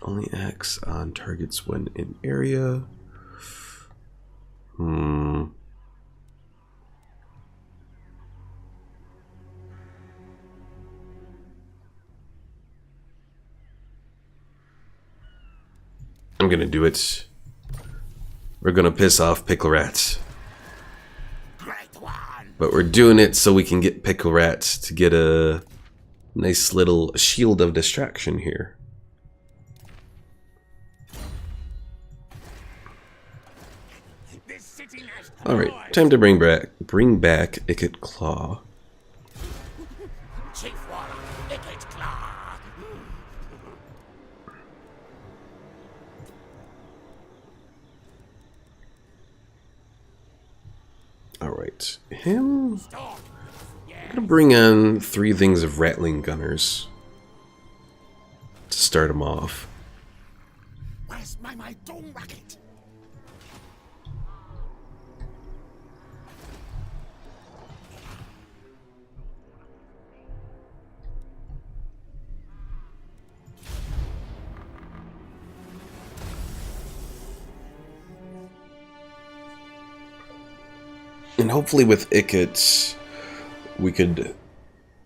Only acts on targets when in area. I'm gonna do it. We're gonna piss off Pickle Rat. But we're doing it so we can get Pickle Rat to get a nice little shield of distraction here. This city has Alright, time to bring back Ikit Claw. Chief Warlock, Ikit Claw. Alright, him. Storm. I'm gonna bring on 3 things of rattling gunners to start him off. Where's my doom racket? And hopefully with Ikit, we could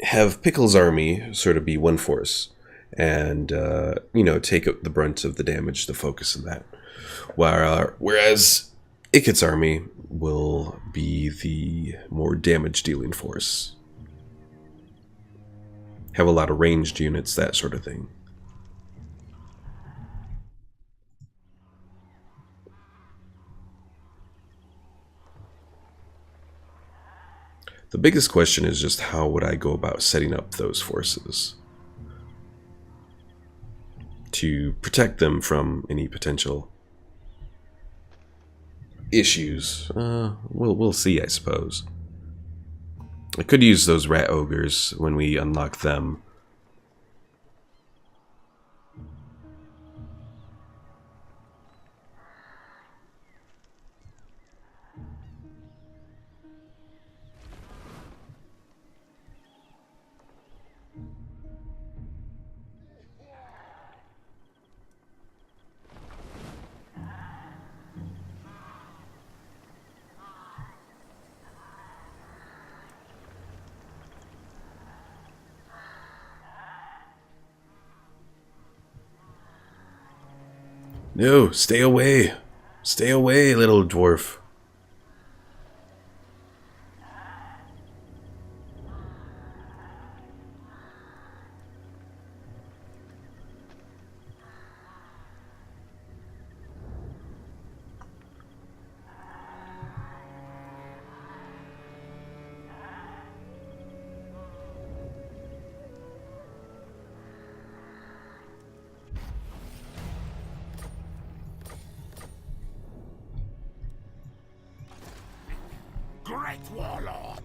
have Pickle's army sort of be one force and, you know, take up the brunt of the damage, the focus of that. Whereas Ikit's army will be the more damage-dealing force. Have a lot of ranged units, that sort of thing. The biggest question is just how would I go about setting up those forces to protect them from any potential issues. We'll see, I suppose. I could use those rat ogres when we unlock them. No, stay away. Stay away, little dwarf. Great Warlord.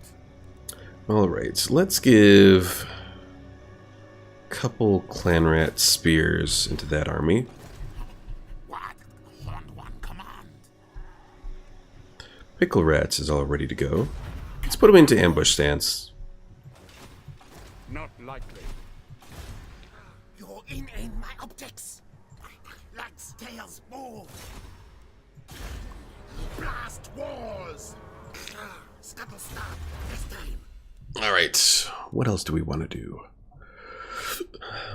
Alright, so let's give a couple clan rat spears into that army. What? Horned One command. Pickle Rats is all ready to go. Let's put him into ambush stance. Not likely. You're in my optics. Let's tails move. Blast walls. Scuttle stop this time. Alright, what else do we want to do?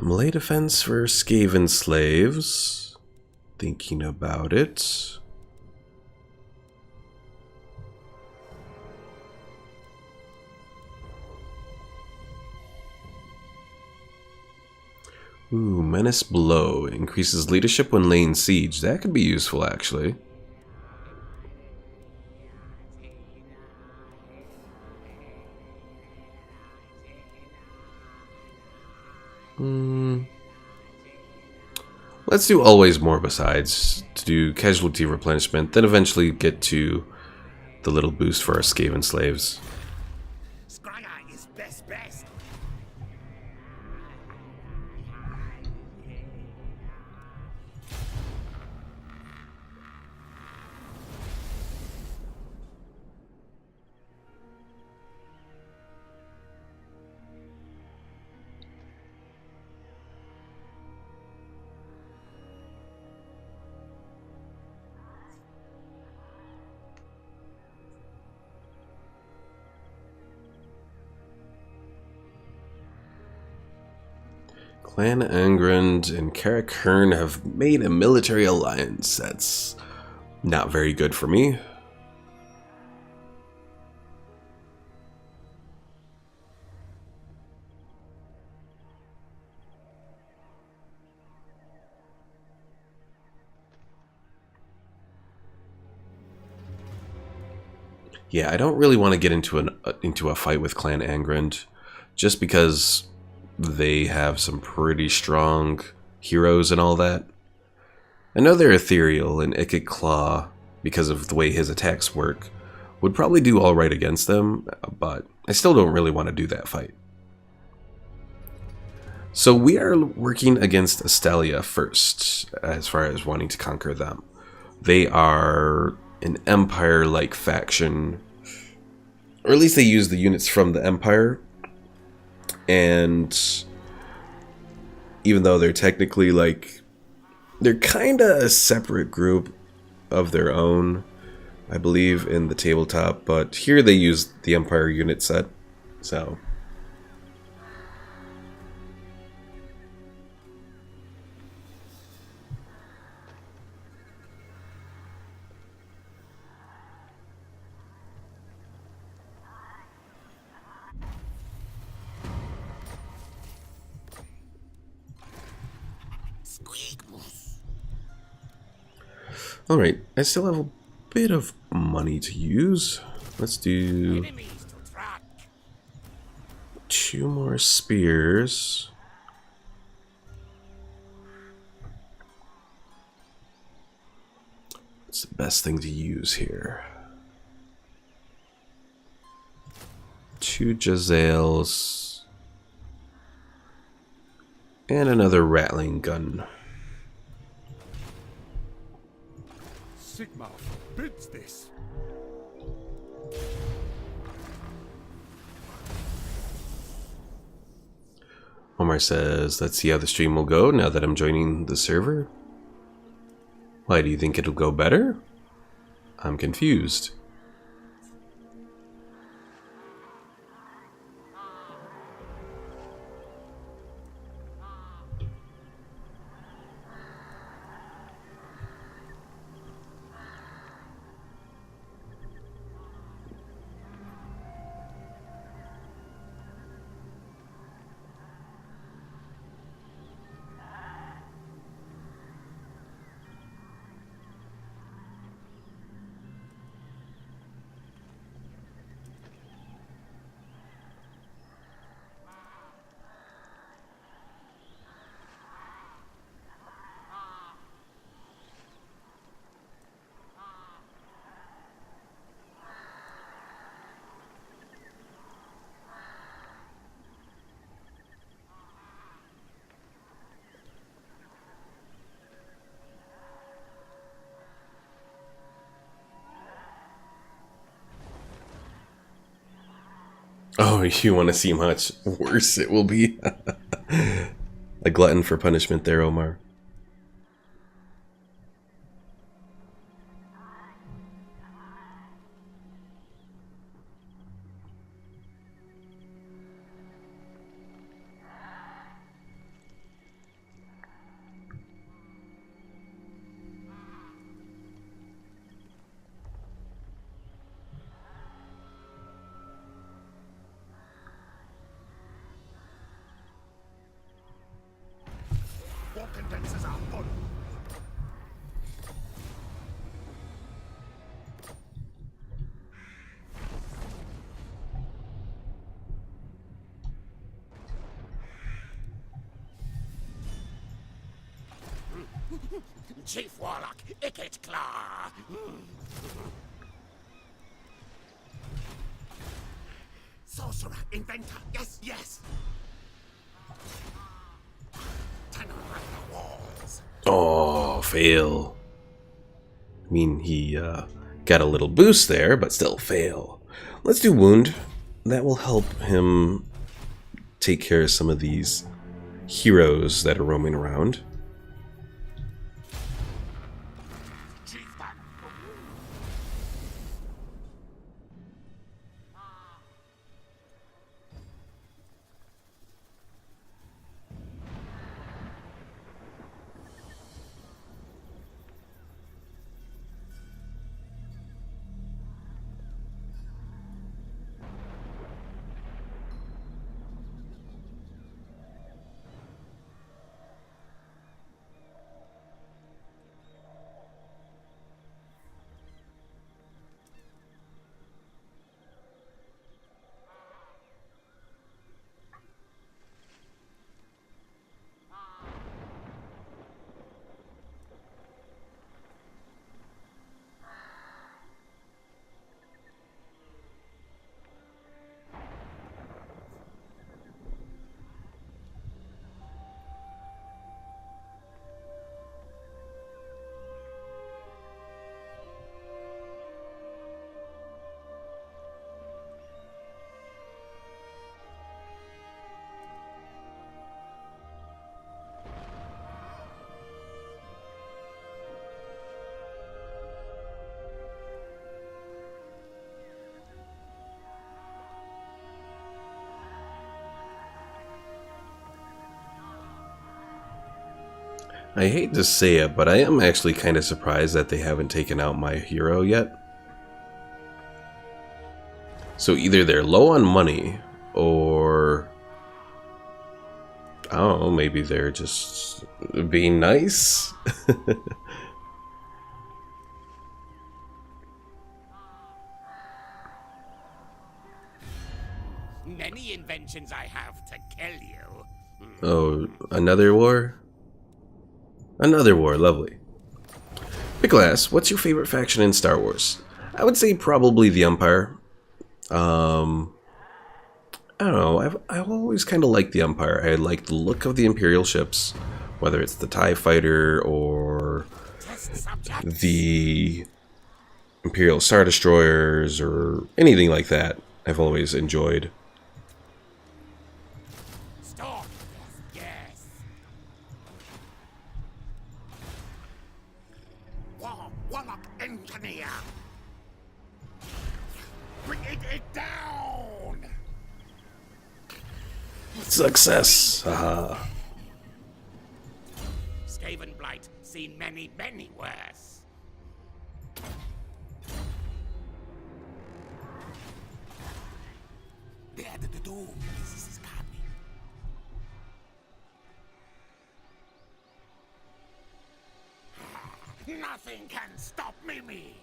Melee defense for Skaven slaves. Thinking about it. Ooh, Menace Blow. Increases leadership when laying siege. That could be useful, actually. Let's do always more besides to do casualty replenishment, then eventually get to the little boost for our Skaven slaves. Scragga is best. Clan Angrand and Karakern have made a military alliance. That's not very good for me. Yeah, I don't really want to get into a fight with Clan Angrind, just because they have some pretty strong heroes and all that. I know they're ethereal, and Ikit Claw, because of the way his attacks work, would probably do alright against them, but I still don't really want to do that fight. So we are working against Astalia first, as far as wanting to conquer them. They are an Empire-like faction, or at least they use the units from the Empire, and even though they're technically they're kinda a separate group of their own, I believe, in the tabletop, but here they use the Empire unit set, so... Alright, I still have a bit of money to use. Let's do Enemies to track. 2 more spears. What's the best thing to use here? 2 Jazales. And another rattling gun. Sigma forbids this. Omar says, let's see how the stream will go now that I'm joining the server. Why, do you think it'll go better? I'm confused. Oh, you want to see how much worse it will be? A glutton for punishment there, Omar. What condenses our full? Chief Warlock, Ikit Claw. Sorcerer, inventor, yes, yes. Tenor of the walls. Oh, fail. I mean, he got a little boost there, but still fail. Let's do wound. That will help him take care of some of these heroes that are roaming around. I hate to say it, but I am actually kind of surprised that they haven't taken out my hero yet. So either they're low on money, or I don't know, maybe they're just being nice. Many inventions I have to kill you. Oh, another war? Another war, lovely. Pickle asks, what's your favorite faction in Star Wars? I would say probably the Empire. I don't know, I've always kind of liked the Empire. I like the look of the Imperial ships, whether it's the TIE Fighter or Test subject. the Imperial Star Destroyers or anything like that. I've always enjoyed. Stop. Yes. Warlock engineer. Bring it down. Success! Haha. Skaven blight, seen many, many worse. There, the door is coming. Nothing can stop me.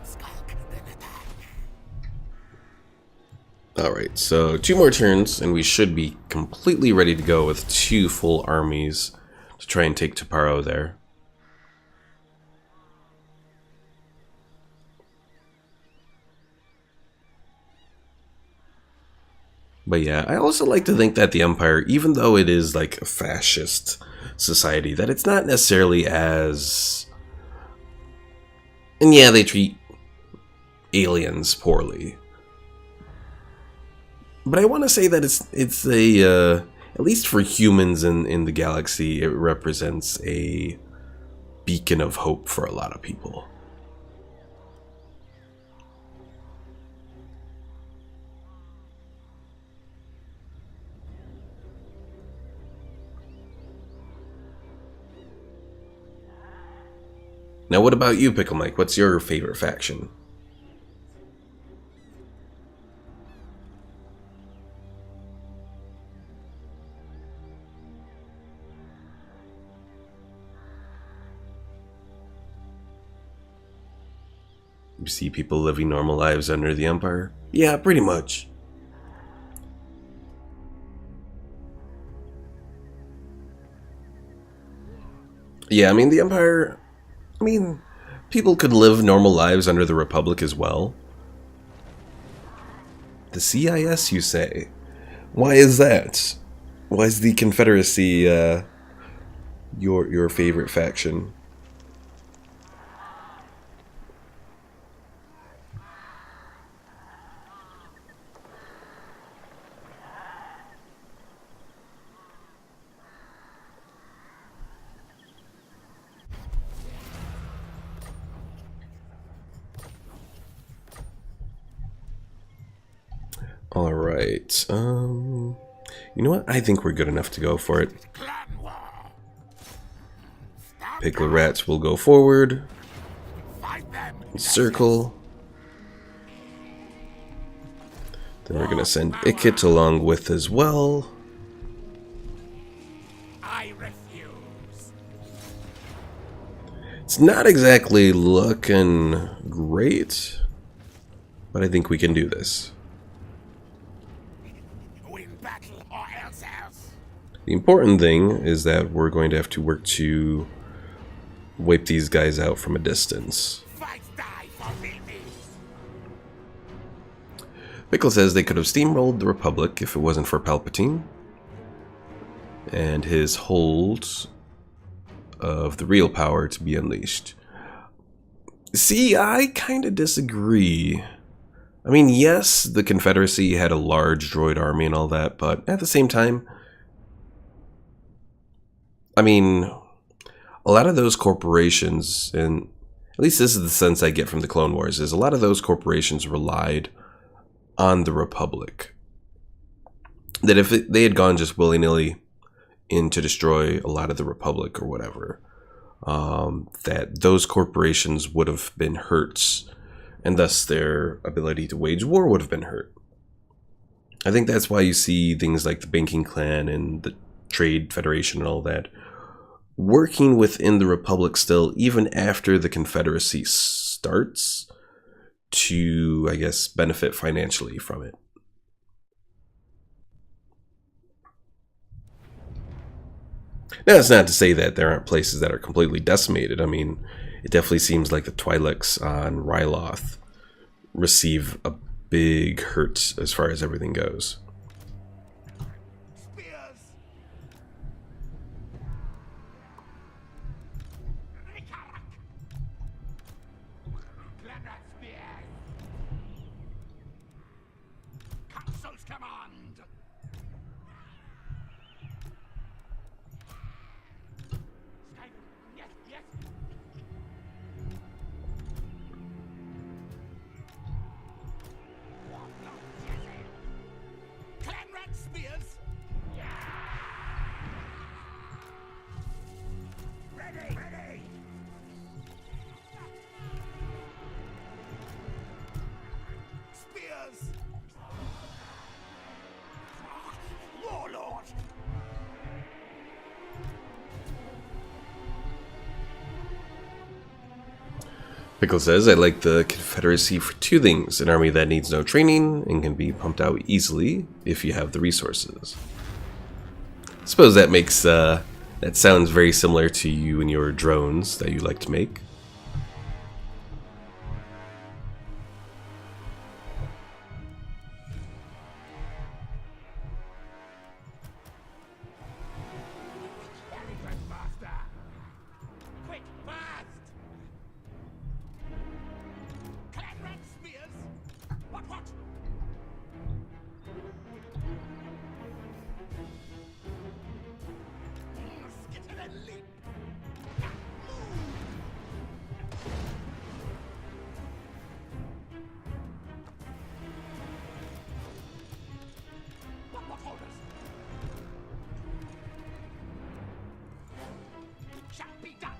Skulk, then attack. Alright, so 2 more turns, and we should be completely ready to go with 2 full armies to try and take Toparo there. But yeah, I also like to think that the Empire, even though it is like a fascist society, that it's not necessarily as... And yeah, they treat aliens poorly. But I want to say that it's a, at least for humans in the galaxy, it represents a beacon of hope for a lot of people. Now what about you, Pickle Mike? What's your favorite faction? You see people living normal lives under the Empire? Yeah, pretty much. Yeah, I mean, the Empire... I mean, people could live normal lives under the Republic as well. The CIS, you say? Why is that? Why is the Confederacy your favorite faction? Alright, you know what? I think we're good enough to go for it. Clan war. Pickle Rats will go forward. Fight them. Circle. Then we're gonna send Ikit along with as well. I refuse. It's not exactly looking great, but I think we can do this. Win battle or else. The important thing is that we're going to have to work to wipe these guys out from a distance. Fight die for me. Pickle says they could have steamrolled the Republic if it wasn't for Palpatine and his hold of the real power to be unleashed. See, I kind of disagree. I mean, yes, the Confederacy had a large droid army and all that, but at the same time, I mean, a lot of those corporations, and at least this is the sense I get from the Clone Wars, is a lot of those corporations relied on the Republic. That if they had gone just willy-nilly in to destroy a lot of the Republic or whatever, that those corporations would have been hurt, and thus their ability to wage war would have been hurt. I think that's why you see things like the Banking Clan and the Trade Federation and all that working within the Republic still, even after the Confederacy starts, to, I guess, benefit financially from it. Now, that's not to say that there aren't places that are completely decimated. I mean, it definitely seems like the Twi'leks on Ryloth receive a big hurt as far as everything goes. Spears! Rikarak! Glenrat spears! Council's command! Yes, yes! Glenrat spears! Ready, ready! Spears! Warlord! Pickle says, I like the Confederacy for two things: an army that needs no training and can be pumped out easily if you have the resources. I suppose that makes, that sounds very similar to you and your drones that you like to make. Very good, master! Quick, fast! Glenrat spears! What? Skitter and leap! What orders? Shall be done!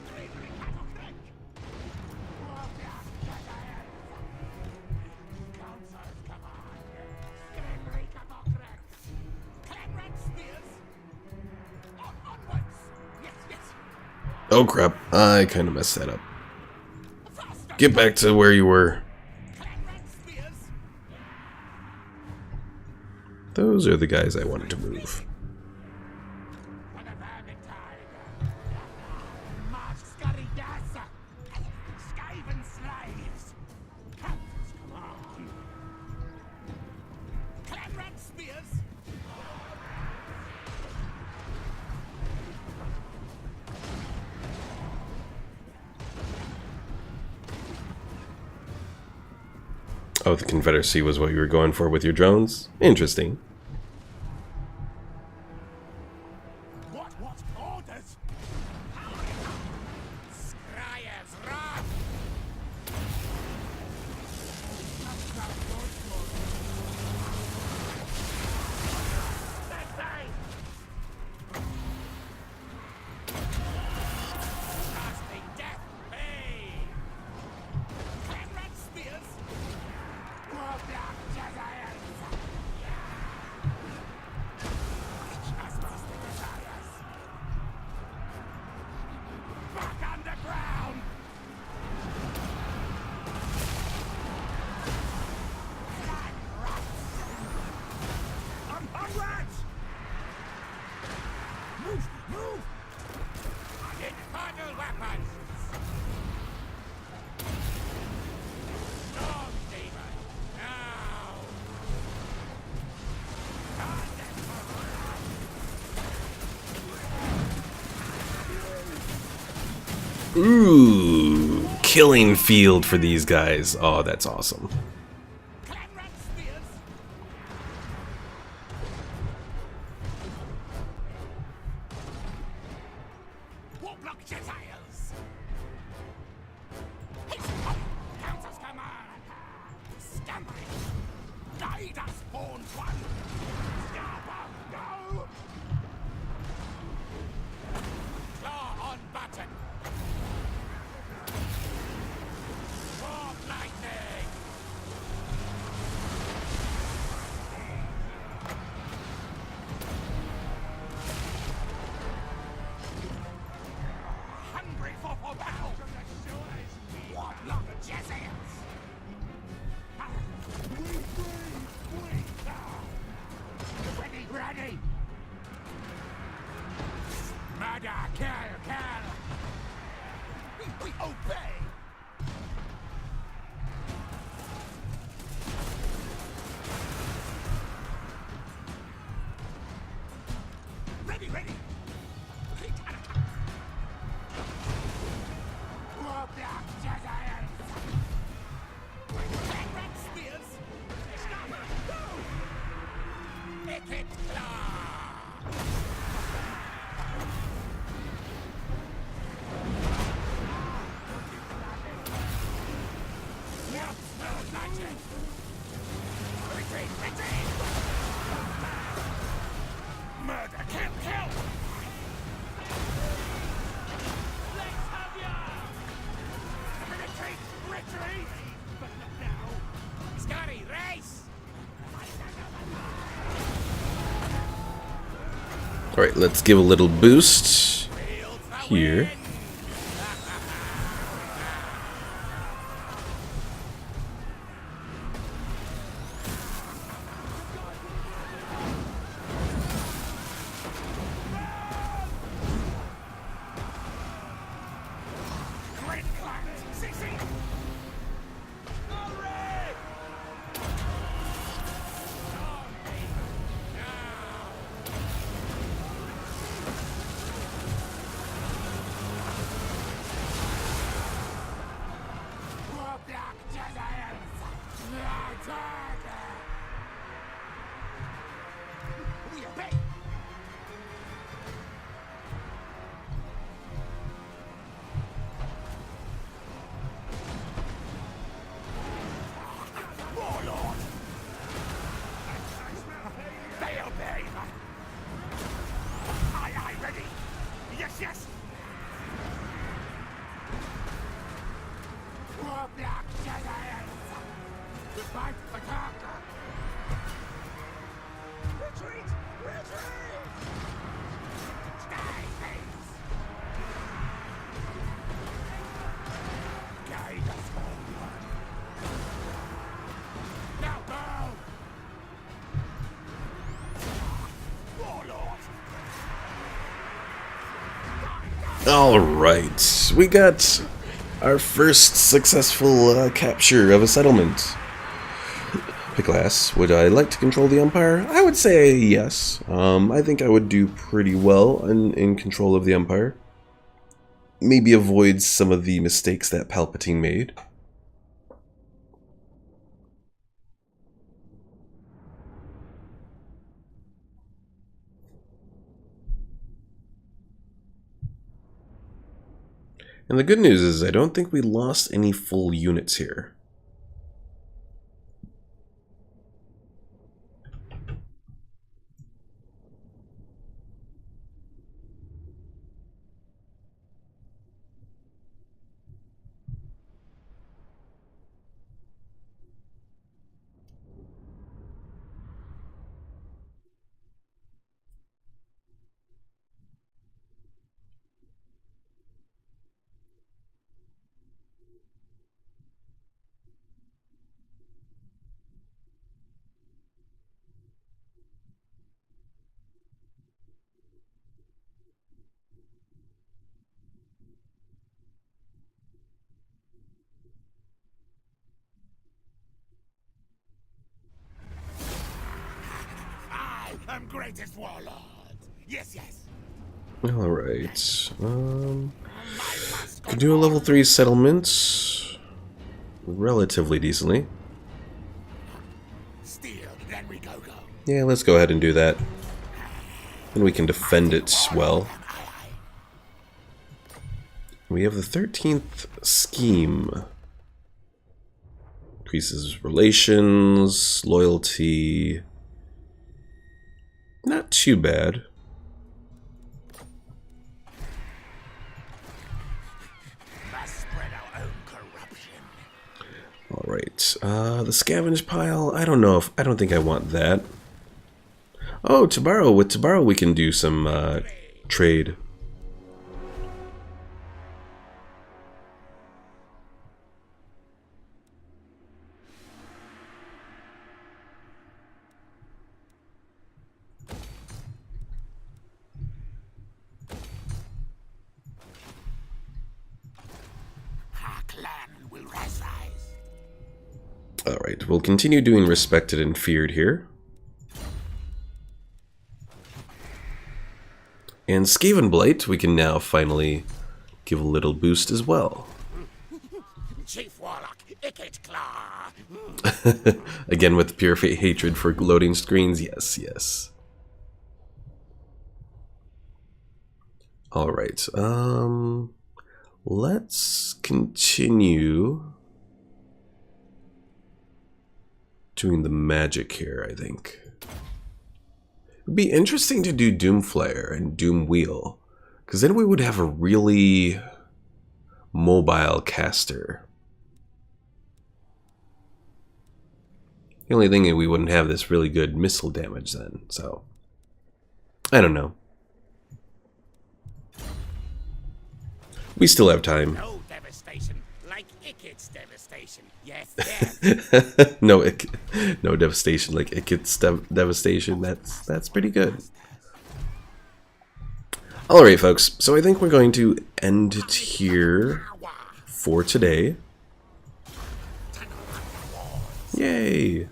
Bravery cannot break! Council's command! Bravery cannot break! Clanrat spears! Onwards! Yes! Oh crap, I kind of messed that up. Faster! Get back to where you were. Clanrat spears! Those are the guys I wanted to move. For the Vermintide! March scurry gas! Skaven slaves! Council's command! Clanrat spears! Oh, the Confederacy was what you were going for with your drones? Interesting. What orders? Scryer's wrath! Let's say! Lasting death me! Clanrat spears! Warlock Jezzaels! As master desires! Back underground! Flag rats! Rats! Move! Infernal weapons! Storm demon! Now! Ooh, killing field for these guys. Oh, that's awesome. Clanrat spears! Warlock Jezzaels! Council's command! Stampede! Guide us, spawned one! Go! Alright, let's give a little boost here. Alright, we got our first successful capture of a settlement. Picklass, would I like to control the Empire? I would say yes. I think I would do pretty well in control of the Empire. Maybe avoid some of the mistakes that Palpatine made. And the good news is I don't think we lost any full units here. I'm greatest warlord. Yes, yes. Alright. Can do a level 3 settlement relatively decently. Steal, then we go. Yeah, let's go ahead and do that. And we can defend it well. We have the 13th scheme. Increases relations, loyalty. Not too bad. Must spread our own corruption. Alright. The scavenge pile, I don't think I want that. Oh, Tabaro. With Tabaro we can do some trade. Alright, we'll continue doing respected and feared here. And Skavenblight, we can now finally give a little boost as well. Chief Warlock, Ikit Claw. Again with pure hatred for loading screens, yes, yes. Alright, let's continue doing the magic here, I think. It'd be interesting to do Doomflare and Doomwheel, because then we would have a really mobile caster. The only thing is we wouldn't have this really good missile damage then, so I don't know. We still have time. No devastation like Ikit's devastation. Yes, yes. No devastation like Ikit's devastation. That's pretty good. Alright folks, so I think we're going to end it here for today. Yay!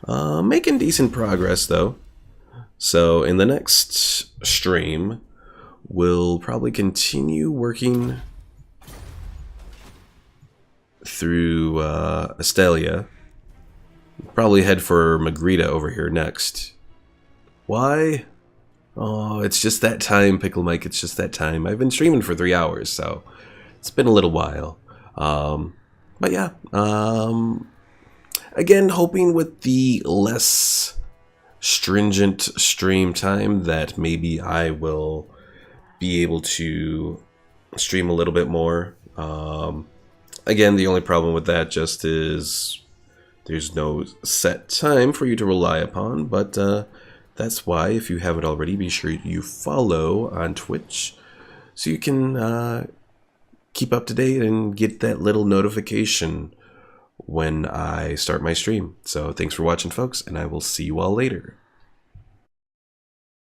Making decent progress though. So in the next stream, we'll probably continue working through Estelia. Probably head for Magrita over here next. Why? Oh, it's just that time, Pickle Mike. It's just that time. I've been streaming for 3 hours, so it's been a little while. But yeah, again, hoping with the less stringent stream time that maybe I will be able to stream a little bit more. Again, the only problem with that just is there's no set time for you to rely upon, but that's why, if you haven't already, be sure you follow on Twitch so you can keep up to date and get that little notification when I start my stream. So thanks for watching, folks, and I will see you all later.